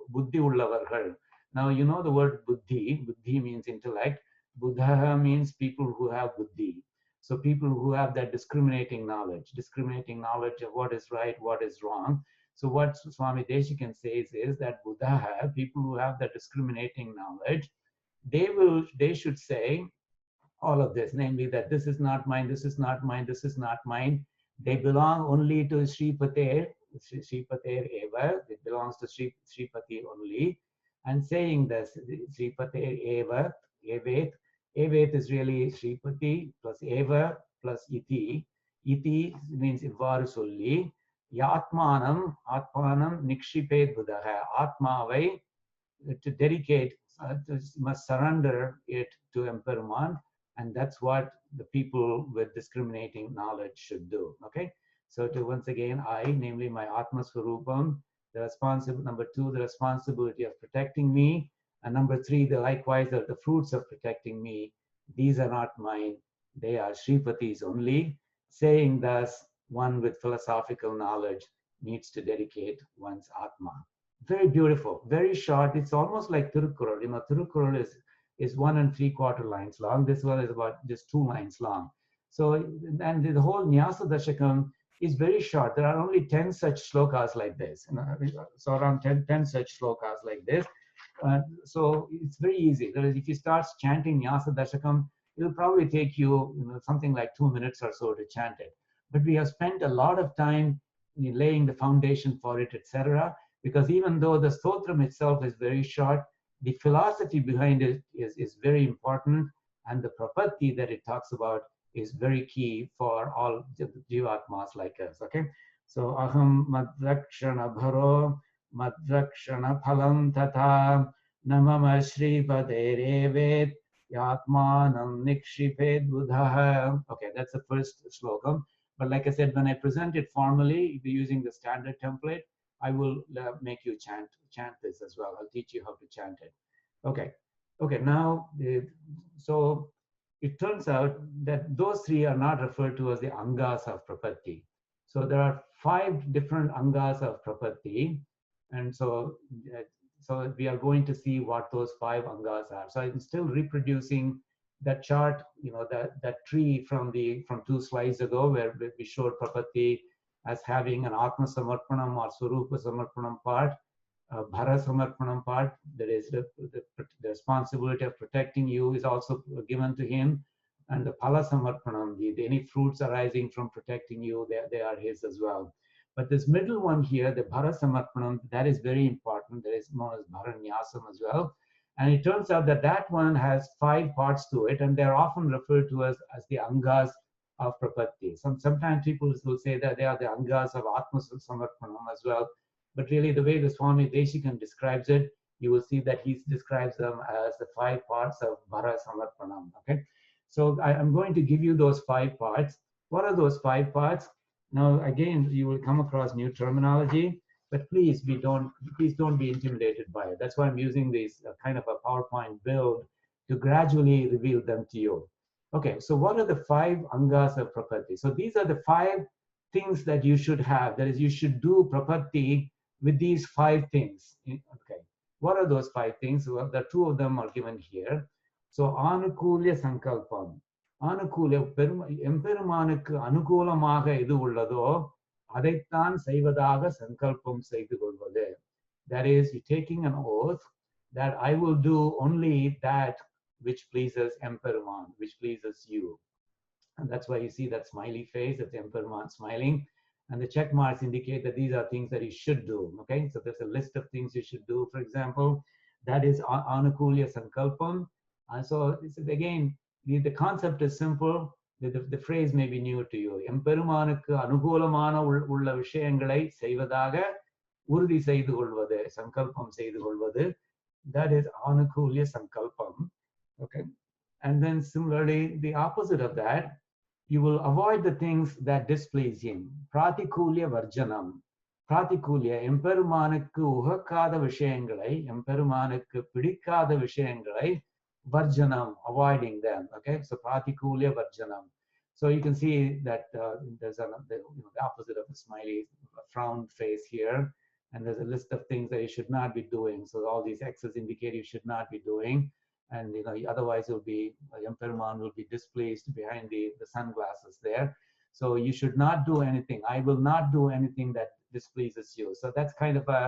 Buddhi Ullavargal. Now you know the word Buddhi. Buddhi means intellect. Buddha means people who have Buddhi. So people who have that discriminating knowledge of what is right, what is wrong. So what Swami Desikan says is that Buddha, people who have that discriminating knowledge, they should say all of this, namely that this is not mine, this is not mine, this is not mine. They belong only to Sri Pater Eva. It belongs to Sri Pati only. and saying this, Sripate Eva, Evet. Evet is really Sripati plus Eva plus Iti. Iti means Ivaru Solli. Yatmanam, Atmanam, Nikshipet Buddha. Atmavai, to dedicate, must surrender it to Emperuman, and that's what the people with discriminating knowledge should do. Okay, so to once again, I, namely my Atma Swarupam, the responsible, number two, the responsibility of protecting me, and number three, the likewise the fruits of protecting me. These are not mine; they are Sripati's only. Saying thus, one with philosophical knowledge needs to dedicate one's Atma. Very beautiful, very short. It's almost like Tirukkural. You know, Tirukkural is 1 3/4 lines long. This one is about just 2 lines long. So, and the whole nyAsa daSakam is very short. There are only 10 such slokas like this. You know, so around 10 such slokas like this. So it's very easy. That is, if you start chanting nyAsa daSakam, it'll probably take you, something like 2 minutes or so to chant it. But we have spent a lot of time laying the foundation for it, etc. Because even though the stotram itself is very short, the philosophy behind it is very important, and the prapatti that it talks about is very key for all jivatmas like us. Okay, so aham madrakshana bharo madrakshana phalam tata namama shripaderevet yatmanam nikshiped buddha. Okay, that's the first slokam. But like I said, when I present it formally, using the standard template, I will make you chant this as well. I'll teach you how to chant it. Okay. Now, so it turns out that those three are not referred to as the Ungass of Prapatti. So there are 5 different Ungass of Prapatti, and so we are going to see what those 5 Ungass are. So I'm still reproducing that chart, that tree from 2 slides ago, where we showed Prapatti as having an Atma Samarpanam or Swarupa Samarpanam part, Bhara Samarpanam part. There is the responsibility of protecting you is also given to him, and the Phala Samarpanam, any fruits arising from protecting you, they are his as well. But this middle one here, the Bhara Samarpanam, that is very important. That is known as Bhara nyAsam as well. And it turns out that one has 5 parts to it, and they're often referred to as the Angas of Prapatti. Sometimes people will say that they are the Angas of Atma Samarpanam as well. But really, the way the Swami Desikan describes it, you will see that he describes them as the 5 parts of Bhara Samarpanam. Okay, so I'm going to give you those 5 parts. What are those 5 parts? Now, again, you will come across new terminology, but please don't be intimidated by it. That's why I'm using this kind of a PowerPoint build to gradually reveal them to you. Okay, so what are the 5 Angas of Prapatti? So these are the 5 things that you should have. That is, you should do Prapatti with these 5 things. Okay, what are those 5 things? Well, the 2 of them are given here. So Anukulya Sankalpam. Anukulya, எம்பெருமானுக்கு அனுகூலமாக எது உள்ளதோ அதைத்தான் செய்வதாக சங்கல்பம் செய்து கொள்வது. That is, you're taking an oath that I will do only that which pleases Emperuman, which pleases you. And that's why you see that smiley face, that's Emperuman smiling. And the check marks indicate that these are things that you should do. Okay, so there's a list of things you should do. For example, that is Anukulya Sankalpam. And so again, the concept is simple. The phrase may be new to you. Emperumanukku anukulamana ulla விஷயங்களை செய்வதாக உறுதி செய்து கொள்வது, sankalpam செய்து கொள்வது. That is anukulya sankalpam. Okay, and then similarly, the opposite of that, you will avoid the things that displease him. Pratikulya varjanam. Pratikulya, எம்பெருமானுக்கு உகக்காத விஷயங்களை, எம்பெருமானுக்கு பிடிக்காத விஷயங்களை, varjanam, avoiding them. Okay, so pratikulya varjanam. So you can see that there's the opposite of a smiley, a frown face here, and there's a list of things that you should not be doing. So all these X's indicate you should not be doing, and otherwise you'll be Emperuman will be displeased behind the sunglasses there. So you should not do anything. I will not do anything that displeases you. So that's kind of a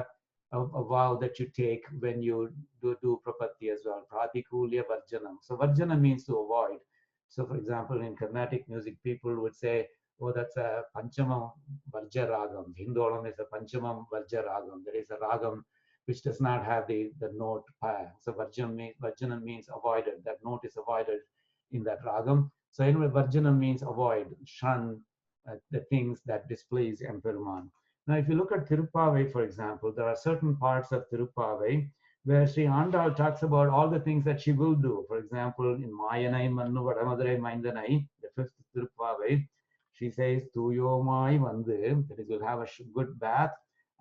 vow that you take when you do Prapatti as well. Pratikulya varjanam. So varjana means to avoid. So for example, in Carnatic music, people would say, oh, that's a Panchamam Varja Ragam. Hindolam is a Panchamam Varja Ragam. There is a Ragam which does not have the note pa. So Varjanam means avoided. That note is avoided in that ragam. So anyway, Varjanam means avoid, shun the things that displease Emperuman. Now, if you look at Tirupavai, for example, there are certain parts of Tirupavai where Sri Andal talks about all the things that she will do. For example, in Mayanai Mannu Vadamadurai Maindanai, the 5th Tirupavai, she says, Tuyomai Vandu, that is, we'll have a good bath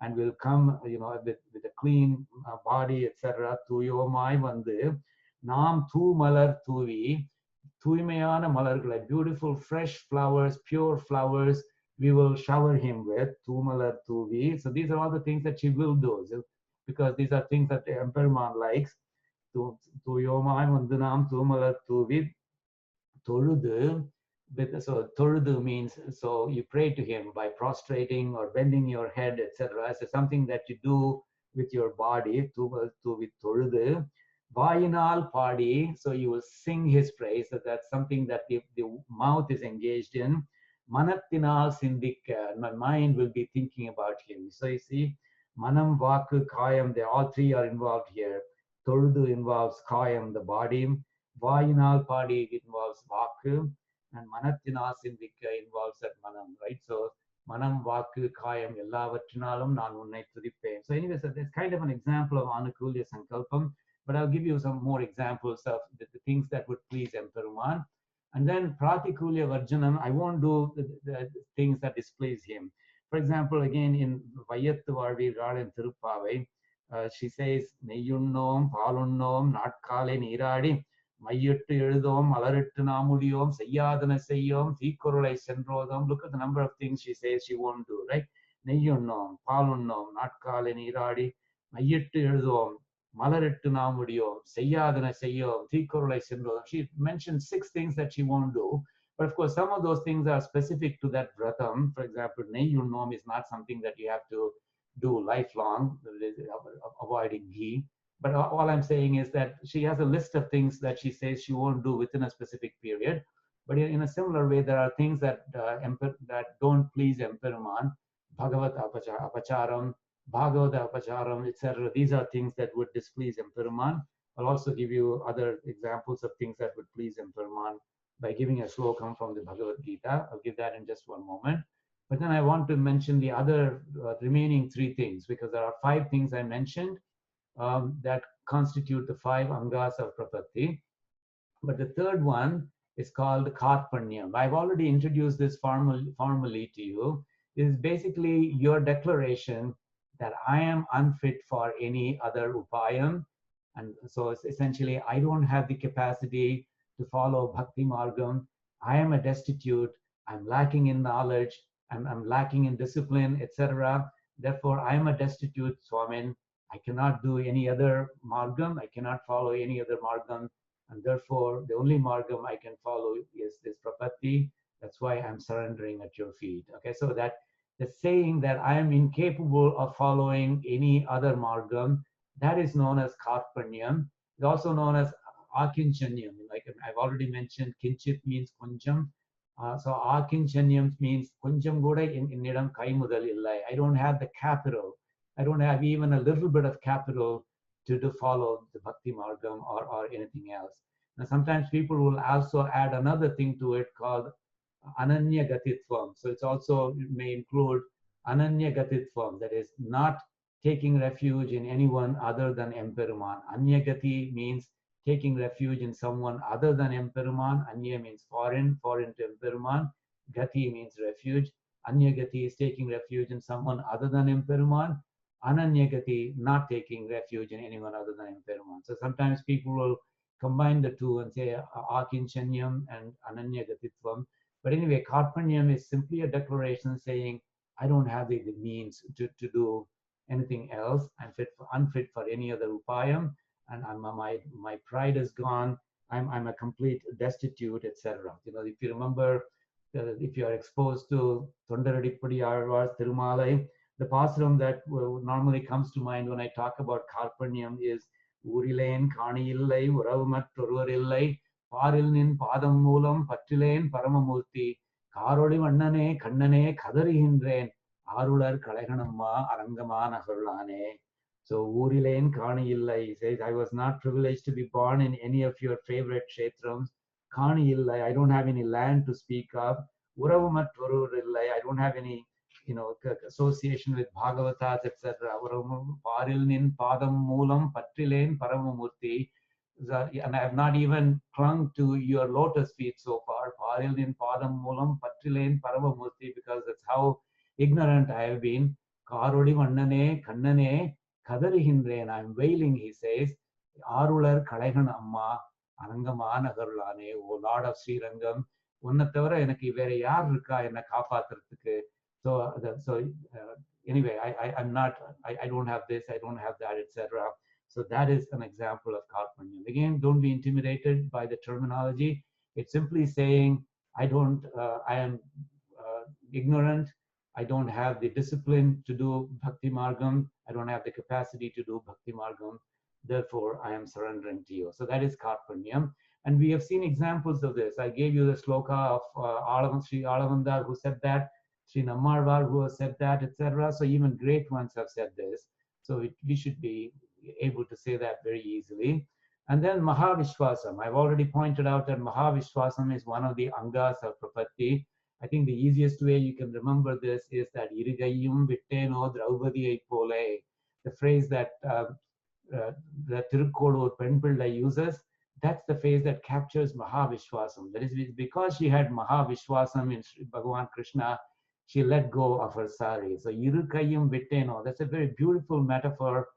and we'll come, with a clean body, etc. Tuyomai Vandu, Nam Tu Malar Tuvi, Tuimayana Malargalai, beautiful fresh flowers, pure flowers, we will shower him with, Tumalar Tuvi. So these are all the things that she will do, because these are things that the Emperor likes. Tuyomai Vandunam Tumalar Tuvi, Torudu. So Torudu means, so you pray to him by prostrating or bending your head, etc. So something that you do with your body, Tumalar Tuvi Torudu. Vayinal Padi, so you will sing his praise. So that's something that the mouth is engaged in. Manattinal Sindhika, my mind will be thinking about him. So you see, Manam, Vaku, Kayam, they all three are involved here. Torudu involves Kayam, the body. Vayinal Padi involves Vaku. And Manattinal Sindhika involves that Manam, right? So Manam, Vaku, Kayam, Yellavachinalum, Nan Unnai Tudippe. So anyway, so there's kind of an example of Anukulya Sankalpam. But I'll give you some more examples of the things that would please Emperuman. And then Pratikulya Varjanam, I won't do the things that displease him. For example, again in Vayattu Varvi Radhan Tirupavai, she says, Neyyunnom, Palunnom, Natkale Niradi, Mayyattu Eludom, Malarittu Namudiyom, Sayyadana Sayyom, Thikorulai Sendrodom. Look at the number of things she says she won't do, right? Neyyunnom, Palunnom, Natkale Niradi, Mayyattu Eludom, Malarittu Namudiyom, Sayyadana Sayyom, Thikorulai Sendrodom. She mentioned 6 things that she won't do. But of course, some of those things are specific to that vratam. For example, Neyyunnom is not something that you have to do lifelong, avoiding ghee. But all I'm saying is that she has a list of things that she says she won't do within a specific period. But in a similar way, there are things that don't please Emperuman, Bhagavat Apacharam, Bhagavata Apacharam, etc. These are things that would displease Emperuman. I'll also give you other examples of things that would please Emperuman by giving a slokam from the Bhagavad Gita. I'll give that in just one moment. But then I want to mention the other remaining 3 things, because there are 5 things I mentioned that constitute the 5 Ungass of Prapatti. But the third one is called Karpanyam. I've already introduced this formally to you. It is basically your declaration that I am unfit for any other upayam. And so it's essentially, I don't have the capacity to follow Bhakti Margam. I am a destitute. I'm lacking in knowledge. I'm lacking in discipline, etc. Therefore, I am a destitute Swamin. I cannot do any other Margam. I cannot follow any other Margam. And therefore, the only Margam I can follow is this Prapatti. That's why I'm surrendering at your feet. Okay, so that the saying that I am incapable of following any other Margam, that is known as Karpanyam. It's also known as Akinchanyam. Like I've already mentioned, Kinchit means Kunjam. So Akinchanyam means Kunjam Goda innidam Kaimudal illai. I don't have the capital. I don't have even a little bit of capital to follow the Bhakti Margam or anything else. Now, sometimes people will also add another thing to it called Ananya Gatitvam. So it's also, it may include Ananya Gatitvam, that is not taking refuge in anyone other than Emperuman. Anya Gati means taking refuge in someone other than Emperuman. Anya means foreign to Emperuman. Gati means refuge. Anya Gati is taking refuge in someone other than Emperuman. Ananya Gati, not taking refuge in anyone other than Emperuman. So sometimes people will combine the two and say Akinchanyam and Ananya Gatitvam. But anyway, Karpanyam is simply a declaration saying, I don't have the means to do anything else. I'm unfit for any other upayam, and my pride is gone. I'm a complete destitute, etc. If you remember, if you are exposed to Thondaradipudi Arvar's Thirumalai, the pasuram that normally comes to mind when I talk about Karpanyam is Urilain Kani illai Uravumat Torur illai Parilnin Padam Moolam Patilain Paramamurti Karodi Vannane Kannane Kadari Hindren Arular Kalaganamma Arangamana Hurlane. So Urilain Kani Illai, he says, I was not privileged to be born in any of your favorite kshetrams. Kani Illai, I don't have any land to speak of. Uravamatvaru Illai, I don't have any association with Bhagavatas, etc. Parilnin Padam Moolam Patrilain Paramamurti. And I have not even clung to your lotus feet so far. Parilnin Padam Moolam Patrilain Paramamurti, because that's how ignorant I have been. Karodi Vannane Kannane Kadarihindrain, I'm wailing, he says. Arular Kalaihan Amma Anangamana Garulane, O Lord of Sri Rangam, Unnatavara Enaki Vere Yar Ruka in a Kapatrake. So anyway, I'm not, I don't have this, I don't have that, etc. So that is an example of Karpanyam. Again, don't be intimidated by the terminology. It's simply saying, I am ignorant. I don't have the discipline to do Bhakti Margam. I don't have the capacity to do Bhakti Margam. Therefore, I am surrendering to you. So that is Karpanyam. And we have seen examples of this. I gave you the sloka of Sri Alavandar who said that, Sri Nammarvar who has said that, etc. So even great ones have said this. So we should be able to say that very easily. And then Mahavishwasam. I've already pointed out that Mahavishwasam is one of the Angas of Prapatti. I think the easiest way you can remember this is that Irigayum Vitteno Draupadi Pole, the phrase that Tirukkodur Penpillai uses. That's the phrase that captures Mahavishwasam. That is because she had Mahavishwasam in Bhagavan Krishna, she let go of her sari. So Irukayum Vitteno, that's a very beautiful metaphor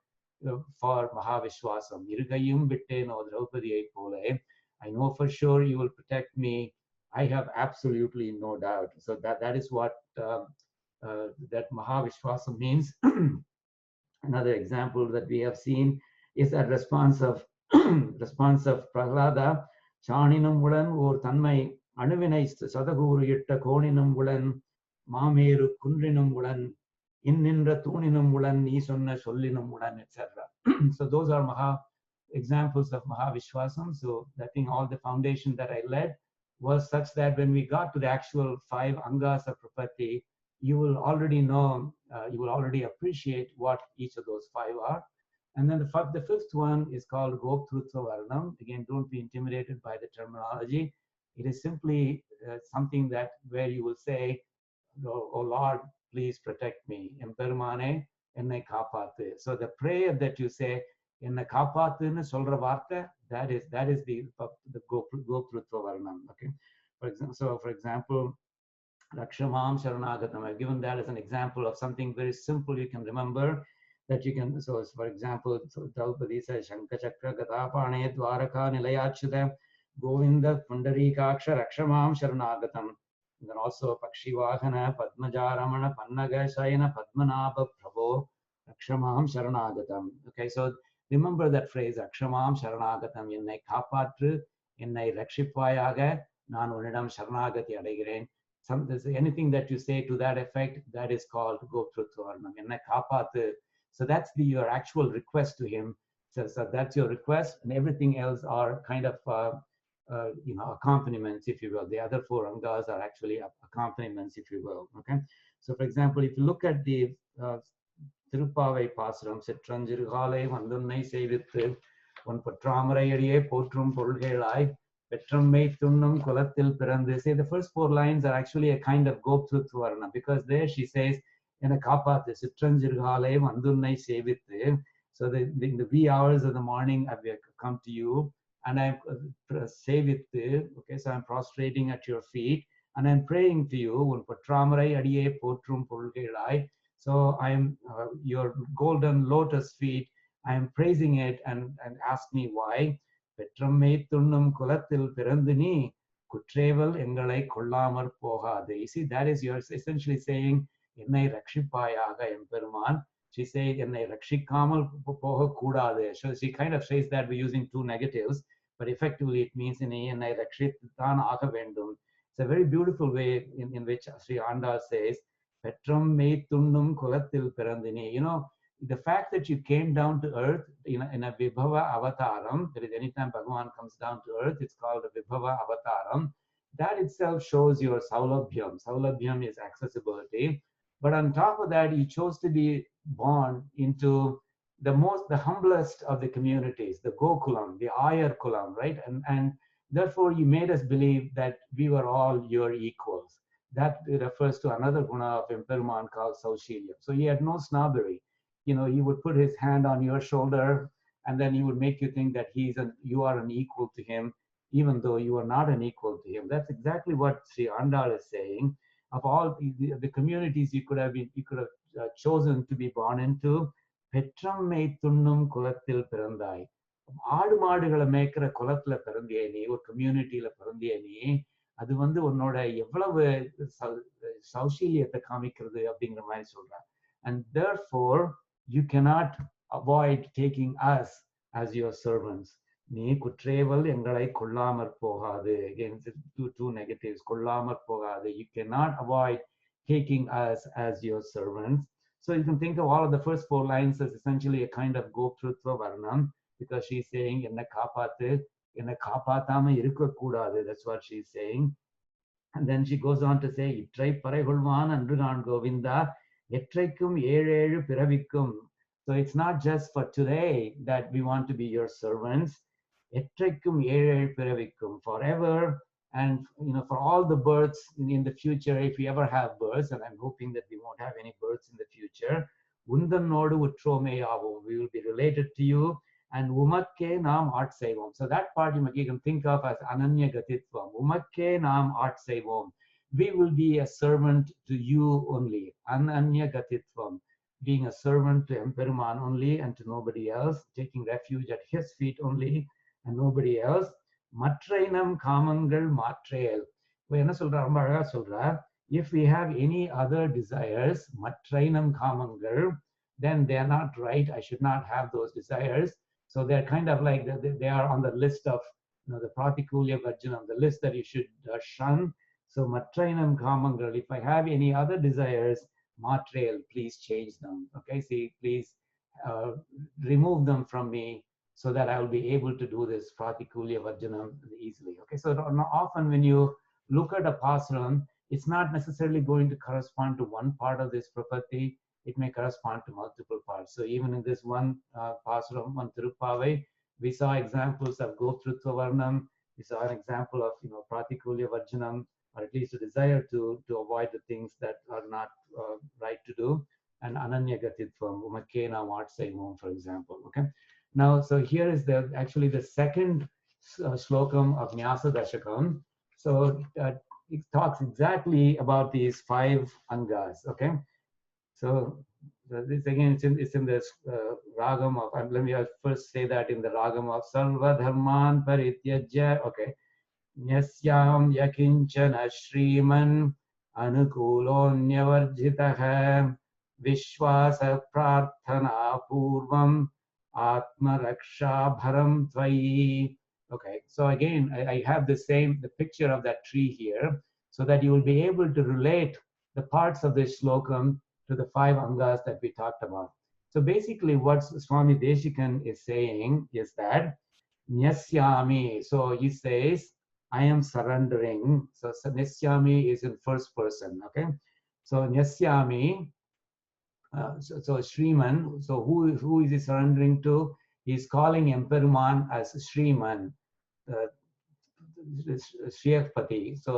for Mahavishwasam. Irukayum Vitteno Draupadi Pole. I know for sure you will protect me. I have absolutely no doubt. So that is what that Mahavishwasam means. Another example that we have seen is a response of Prahlada. Chaninam Vulan or Tanmai Anuvinai Sadaguru Yitta Koninam Vulan Mameru Kundrinam Vulan Innindra Tuninam Vulan Isonna Solinam Vulan, etc. So those are examples of Mahavishwasam. So I think all the foundation that I led was such that when we got to the actual 5 Angas of Prapatti, you will already know, you will already appreciate what each of those 5 are. And then the fifth one is called Goptrutva Varnam. Again, don't be intimidated by the terminology. It is simply something that where you will say, oh Lord, please protect me. Empermane, ennai kaapathu. So the prayer that you say, ennai kaapathuன்னு சொல்ற வார்த்தை, that is the Goptrutva Varnam. Okay. For example, Rakshamam Sharanagatam. I've given that as an example of something very simple you can remember that you can. So for example, Draupadi says, Shankachakra Gatapane Dwaraka Nilayachita Govinda Pundarikaksha Rakshamam Sharanagatam. And then also Pakshivahana Padmajaramana Pannaga Shayana Padmanabha Prabho Rakshamam Sharanagatam. Okay, so remember that phrase, Rakshamam Sharanagatam, ennai kaapatru, ennai rakshipvayaga, naan unnidam sharanagati adaigiren. Anything that you say to that effect, that is called Goptrutva Varnam, ennai kaapatru. So that's your actual request to him. So that's your request, and everything else are kind of accompaniments, if you will. The other 4 Angas are actually accompaniments, if you will. Okay. So for example, if you look at the Tirupavai Pasuram, Sitranjirugale Vandunai Sevithu, One Patramaraye Potrum Polgelai, Petramai Tunnum Kolatil Pirandu. Say the first 4 lines are actually a kind of Goptrutva Varna, because there she says, in a kapat, Sitranjirugale Vandunai Sevithu. So in the wee hours of the morning, I will come to you, and I'm sevithu. Okay, so I'm prostrating at your feet, and I'm praying to you. One Patramarai Adiye Potrum Polgelai. So I'm your golden lotus feet. I'm praising it, and ask me why. Petramme Tunnum Kulatil Pirandini Kutreval Engalai Kollamar Pohade. You see, that is you're essentially saying, Ennai Rakshipayaga Emperuman. She said, Ennai Rakshikamal Poha Kudade. So she kind of says that we're using 2 negatives, but effectively it means Ennai Rakshitan Aga Vendum. It's a very beautiful way in which Sri Andal says, Petram me tunnum kulatil pirandini. You know, the fact that you came down to earth in a Vibhava Avataram, that is anytime Bhagavan comes down to earth, it's called a Vibhava Avataram. That itself shows your Saulabhyam. Saulabhyam is accessibility. But on top of that, you chose to be born into the humblest of the communities, the Gokulam, the Ayar Kulam, right? And therefore you made us believe that we were all your equals. That refers to another guna of Emperuman called Saushilya. So he had no snobbery. You know, he would put his hand on your shoulder, and then he would make you think that you are an equal to him, even though you are not an equal to him. That's exactly what Sri Andal is saying. Of all the communities you could have chosen to be born into, பெற்றம்மை துண்ணும் குலத்தில் பிறந்தாய். ஆடு மாடுகளை மேய்க்கிற குலத்துல பிறந்திய நீ, ஒரு கம்யூனிட்டியில பிறந்திய நீ, அது உன்னோட எவ்வளவு சௌசீல்யத்தை காமிக்கிறது அப்படிங்கிற மாதிரி சொல்றான். And therefore you cannot avoid taking us as your servants. நீ குற்றேவல் எங்களை கொள்ளாமற் போகாது. Again, two negatives. கொள்ளாமற் போகாது. You cannot avoid taking us as your servants. So you can think of all of the first 4 lines as essentially a kind of Goptrutva Varnam, because she's saying, enna kapathama irukka koodadu. That's what she's saying. And then she goes on to say, Ittrai paraigulvan andrugan Govinda, ettraikum ஏழேழு பிறவிக்கும். So it's not just for today that we want to be your servants. Ettraikum ஏழேழு பிறவிக்கும், forever. And for all the births in the future, if we ever have births, and I'm hoping that we won't have any births in the future, Undannodu uttromeyavom, we will be related to you, and umakke nam atsaivom. So that part you can think of as ananya gatitvam. Umakke nam atsaivom. We will be a servant to you only. Ananya gatitvam. Being a servant to Emperuman only and to nobody else, taking refuge at his feet only and nobody else. மற்றைனம் காமங்கள் மாற்றேல். என்ன சொல்றா, ரொம்ப அழகா சொல்றா, if we have any other desires, மற்றைனம் காமங்கள், then they are not right. I should not have those desires. So they're kind of like they are on the list of the Pratikulya Vajjanam, the list that you should shun. So matrainam kamangal, if I have any other desires, matrail, please change them. Okay, see, please remove them from me, so that I will be able to do this Pratikulya Vajjanam easily. Okay, so often when you look at a pasuram, it's not necessarily going to correspond to one part of this prapatti. It may correspond to multiple parts. So even in this one pasuram, one Tirupavai, we saw examples of Goptrutva Varnam. We saw an example of Pratikulya Vajjanam, or at least a desire to avoid the things that are not right to do, and Ananya Gatitvam, Umakena Vatsaivam, for example. Okay. Now, so here is actually the second slokam of nyAsa daSakam. So it talks exactly about these 5 Ungass. Okay, so this again, it's in this ragam of. Let me first say that in the ragam of Sarva Dharman Parityajya. Okay, Nyasyam Yakinchana Shriman Anukulonyavarjitaha Vishwasa Prarthana Purvam Atma Raksha Bharam Tvai. Okay, so again, I have the picture of that tree here, so that you will be able to relate the parts of this slokam to the 5 Ungass that we talked about. So basically what Swami Desikan is saying is that Nyasyami, so he says, I am surrendering. So Nyasyami is in first person. Okay, so Nyasyami. So Shriman, so who is he surrendering to? He's calling Emperuman as Shriman, Shriyapati. So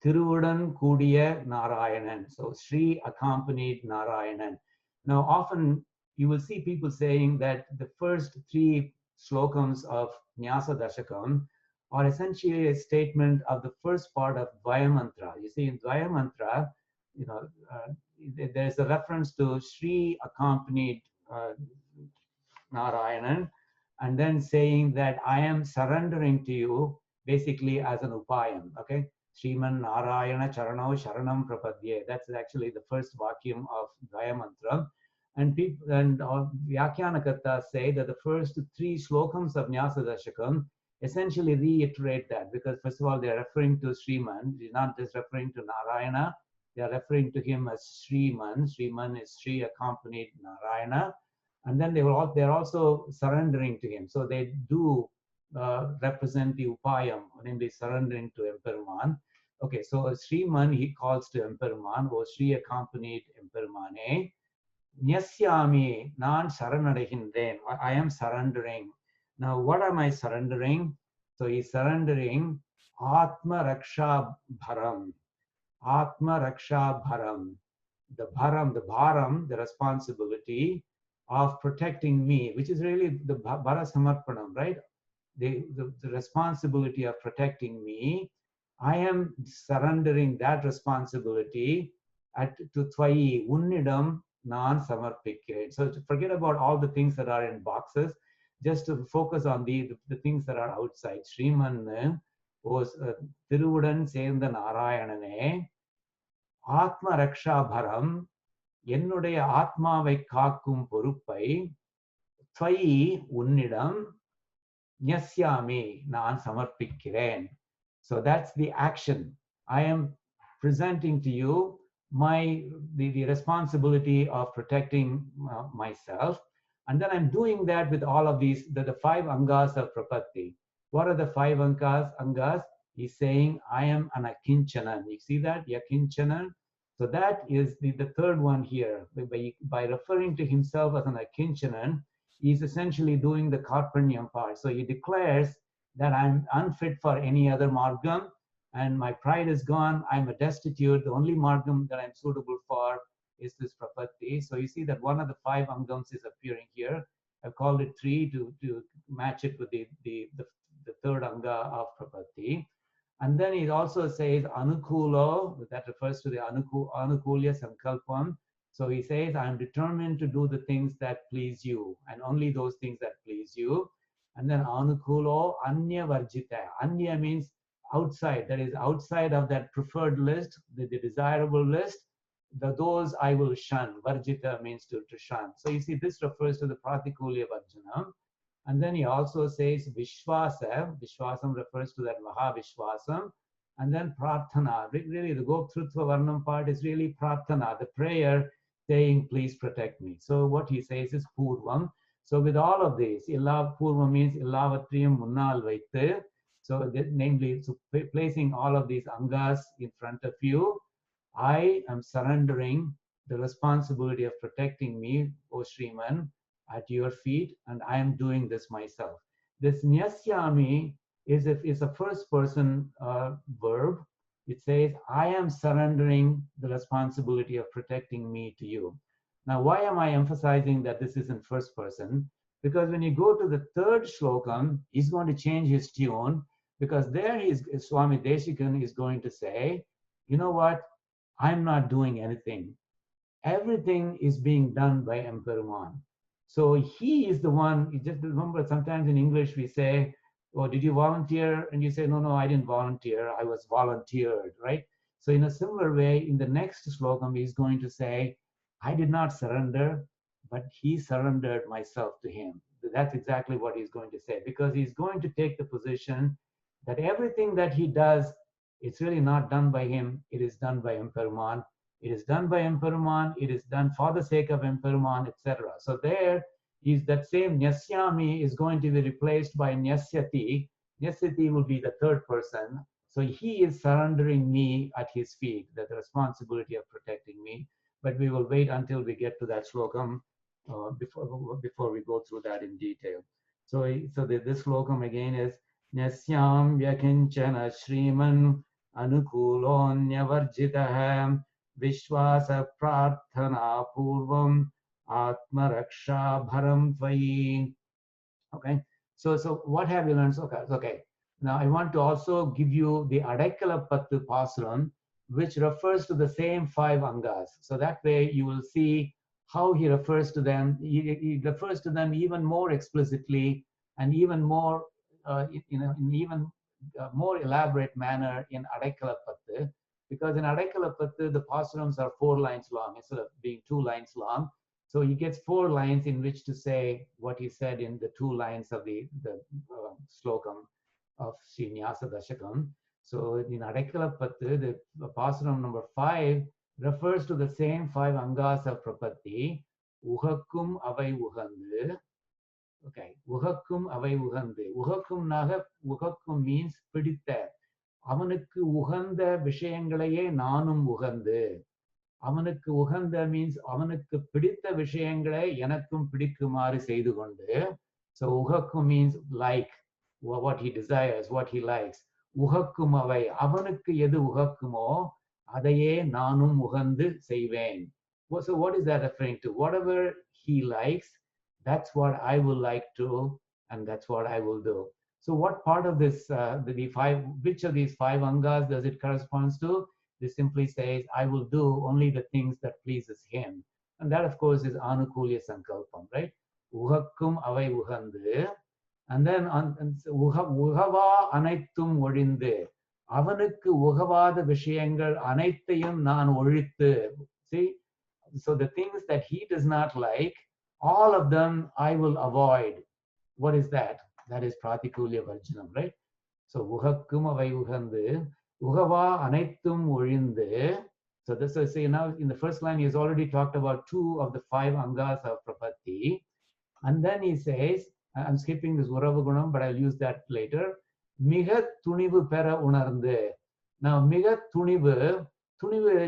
Thiruvudan Kudiya Narayanan. So Shri accompanied Narayanan. Now often you will see people saying that the first 3 slokams of nyAsa daSakam are essentially a statement of the first part of Dvaya Mantra. You see, in Dvaya Mantra, there's a reference to Shri accompanied Narayanan, and then saying that I am surrendering to you basically as an upayam. Okay, Sriman Narayana Charano Sharanam Prapadye. That's actually the first vakyam of Dvaya Mantra. And people and Vyakhyanakartas say that the first 3 slokams of nyAsa daSakam essentially reiterate that, because first of all they're referring to Sriman. They're not just referring to Narayana. They are referring to him as Shriman. Shriman is Shri accompanied Narayana. And then they're also surrendering to him. So they do represent the upayam, namely surrendering to Emperuman. Okay, so Shriman he calls to Emperuman, or Shri accompanied Emperumane. Nyasyami, nan saranadahindren. I am surrendering. Now, what am I surrendering? So he's surrendering Atma Raksha Bharam. Atma Raksha Bharam. The bharam, the responsibility of protecting me, which is really the Bhara Samarpanam, right? The responsibility of protecting me. I am surrendering that responsibility to Tvai, Unnidam Nan Samarpikkiren. So forget about all the things that are in boxes, just to focus on the things that are outside. Sriman was Thiruvudan சேர்ந்த Narayanane, Atma Raksha Bharam, என்னுடைய ஆத்மாவை காக்கும் பொறுப்பை Tvai Unnidam Nyasyami Nan Samarpikkiren. So that's the action. I am presenting to you the responsibility of protecting myself. And then I'm doing that with all of these, the 5 angas of prapatti. What are the 5 angas? He's saying, I am an akinchanan. You see that? Yakinchanan. So that is the third one here. By referring to himself as an akinchanan, he's essentially doing the karpanyam part. So he declares that I'm unfit for any other margam, and my pride is gone. I'm a destitute. The only margam that I'm suitable for is this prapatti. So you see that one of the 5 angams is appearing here. I've called it 3 to match it with the third anga of prapatti. And then he also says anukulo, that refers to the anukulya sankalpam. So he says, I'm determined to do the things that please you, and only those things that please you. And then anukulo anya varjita. Anya means outside, that is outside of that preferred list, the desirable list. Those I will shun. Varjita means to shun. So you see, this refers to the pratikulya varjanam. And then he also says Vishwasa. Vishwasam refers to that Mahavishwasam. And then Prarthana. Really, the Goptrutva Varnam part is really Prarthana, the prayer saying, please protect me. So what he says is Purvam. So with all of these, Purvam means Illavatriyam Munnal Vaitte. So namely, so placing all of these angas in front of you, I am surrendering the responsibility of protecting me, O Sriman, at your feet, and I am doing this myself. This nyasyami is a first person verb. It says, I am surrendering the responsibility of protecting me to you. Now, why am I emphasizing that this is in first person? Because when you go to the third slokam, he's going to change his tune, because there Swami Desikan is going to say, you know what? I'm not doing anything. Everything is being done by Emperuman. So he is the one. You just remember, sometimes in English we say, oh, did you volunteer? And you say, no, I didn't volunteer. I was volunteered, right? So in a similar way, in the next slokam, he's going to say, I did not surrender, but he surrendered myself to him. That's exactly what he's going to say, because he's going to take the position that everything that he does, it's really not done by him. It is done by Emperuman. It is done by Emperuman. It is done for the sake of Emperuman, etc. So there is that same Nyasyami is going to be replaced by Nyasyati. Nyasyati will be the third person. So he is surrendering me at his feet, that the responsibility of protecting me. But we will wait until we get to that slokam before we go through that in detail. So this slokam again is Nyasyam Vyakinchana Shriman Anukulonya Varjitaham Vishwasa Prarthana Purvam Atma Raksha Bharam Tvai. Okay, so what have you learned? Okay. Now I want to also give you the Adaikala Pattu Pasuram, which refers to the same 5 angas. So that way you will see how he refers to them. He refers to them even more explicitly and even more, in even more elaborate manner in Adaikala Pattu. Because in Adaikala Pattu, the pasurams are 4 lines long instead of being 2 lines long. So he gets 4 lines in which to say what he said in the 2 lines of the slokam of Sri nyAsa daSakam. So in Adaikala Pattu, the pasuram number 5 refers to the same 5 angas of prapatti. Uhakkum avai uhandu. Okay, uhakkum avai uhandu. Uhakkum means piditha. அவனுக்கு உகந்த விஷயங்களையே நானும் உகந்து. Avanukku uganda means avanukku piditha vishayangale enakkum pidikkumaru seidu kondu. So uhakku means like, what he desires, what he likes. Uhakkum avai, avanukku edu uhakkumo adaye nanum ugandu seiven. So what is that referring to? Whatever he likes, that's what I will like to, and that's what I will do. So what part of this, which of these 5 angas does it correspond to? This simply says, I will do only the things that pleases him. And that, of course, is anukulya sankalpam, right? Uhakkum avai ugandu. And then uhava anaithum olinde. Avanukku ugavada vishayangal anaithayum naan olithu. See? So the things that he does not like, all of them I will avoid. What is that? That is pratikulya varjanam, right? So uhakkum avai ugandu. Ugava anaithum olinde. So this is, now in the first line, he has already talked about 2 of the 5 angas of prapatti. And then he says, I'm skipping this uravagunam, but I'll use that later. Miga tunivu pera unarnde. Now, miga tunivu,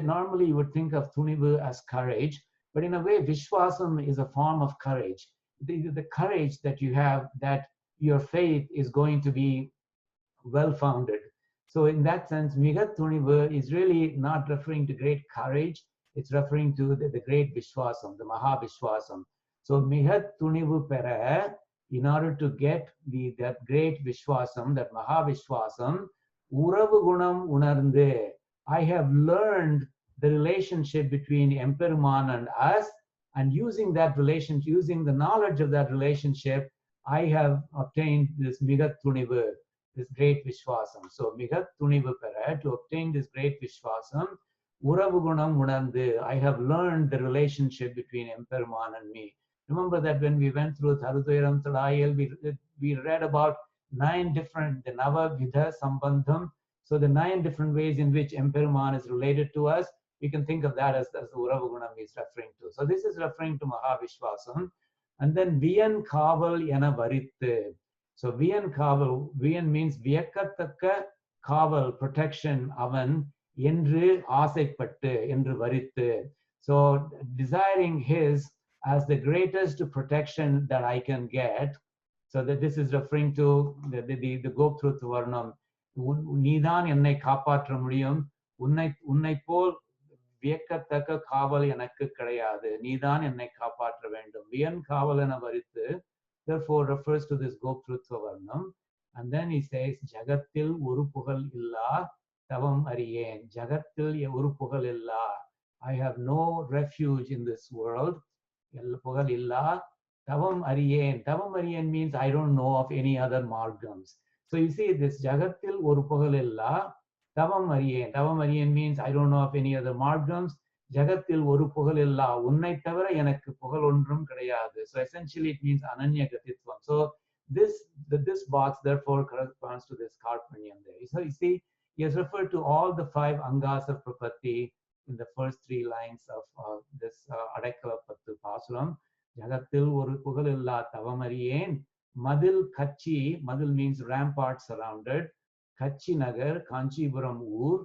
normally you would think of tunivu as courage, but in a way, vishwasam is a form of courage. The courage that you have, that your faith is going to be well-founded. So in that sense, miga tunivu is really not referring to great courage. It's referring to the great vishwasam, the maha vishwasam. So migat tunivu pera, in order to get that great vishwasam, that maha vishwasam, uravu gunam unarnde. I have learned the relationship between Emperuman and us, and using that relationship, using the knowledge of that relationship, I have obtained this migat tunivu, this great vishwasam. So migat tunivu pera, to obtain this great vishwasam, uravu gunam unarnde. I have learned the relationship between Emperuman and me. Remember that when we went through Tharudairam Tadayal, we read about 9 different, the Nava Vidha Sambandham. So the 9 different ways in which Emperuman is related to us, we can think of that as the Uravagunam is referring to. So this is referring to Mahavishwasam. And then Viyan Kaval Yana Varitte. So Viyan Kaval, Viyan means Vyakattaka Kaval, protection, Avan, Endru Asaipattu, Endru Varitte. So desiring his as the greatest protection that I can get. So that this is referring to the Goptrutha Varnam. Nidan ennai kaapatra mudiyum, unnai pol viyakkatthaka kaaval enakku kedaiyadu. Nidan ennai kaapatra vendum. Viyan kaaval ena varithu, therefore refers to this Goptrutha Varnam. And then he says, Jagatil oru pugal illa tavam ariyen. Jagatil oru pugal illa. I have no refuge in this world. Pugal illa tavam ariyen. Tavam ariyen means I don't know of any other margams. So you see this Jagatil oru pugal illa tavam ariyen. Tavam ariyen means I don't know of any other margams. Jagatil oru pugal illa unnai tavara enakku pugal ondrum kedaiyadu. So essentially it means ananya gatitvam. So this box therefore corresponds to this karpanyam there. So you see, he has referred to all the 5 angas of prapatti in the first 3 lines of this Adaikala Pattu Pasuram. Jagatil oru pugal illa tavam ariyen. Madil Kachi, Madil means rampart surrounded. Kachi Nagar, Kanchipuram Ur.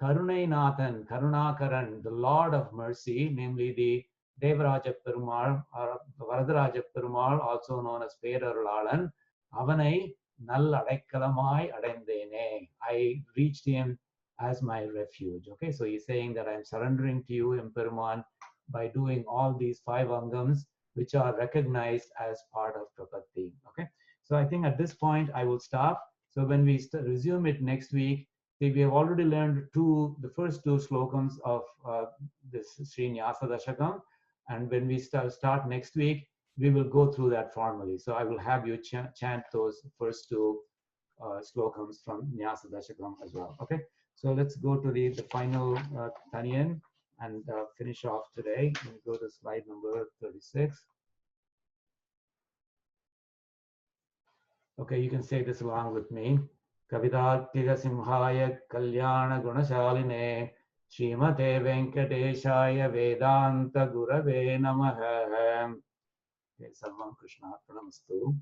Karunainathan, Karunakaran, the Lord of Mercy, namely the Devaraja Perumal or Varadaraja Perumal, also known as Perarulalan. Avanai Nal Adaikalamai Adendene. I reached him as my refuge. Okay, so he's saying that I'm surrendering to you, Emperuman, by doing all these 5 angams, which are recognized as part of prapatti. Okay, so I think at this point I will stop. So when we resume it next week, see, we have already learned the first 2 slokams of this Sri nyAsa daSakam, and when we start next week, we will go through that formally. So I will have you chant those first 2 slokams from nyAsa daSakam as well. Okay, so let's go to the final Tanyan and finish off today. We'll go to slide number 36. Okay, you can say this along with me. Kavidartiga Simhaya Kalyana Gunashaline Srimate Venkateshaya Vedanta Gurave Namaha. Okay, Sarvam Krishna Pranamastu.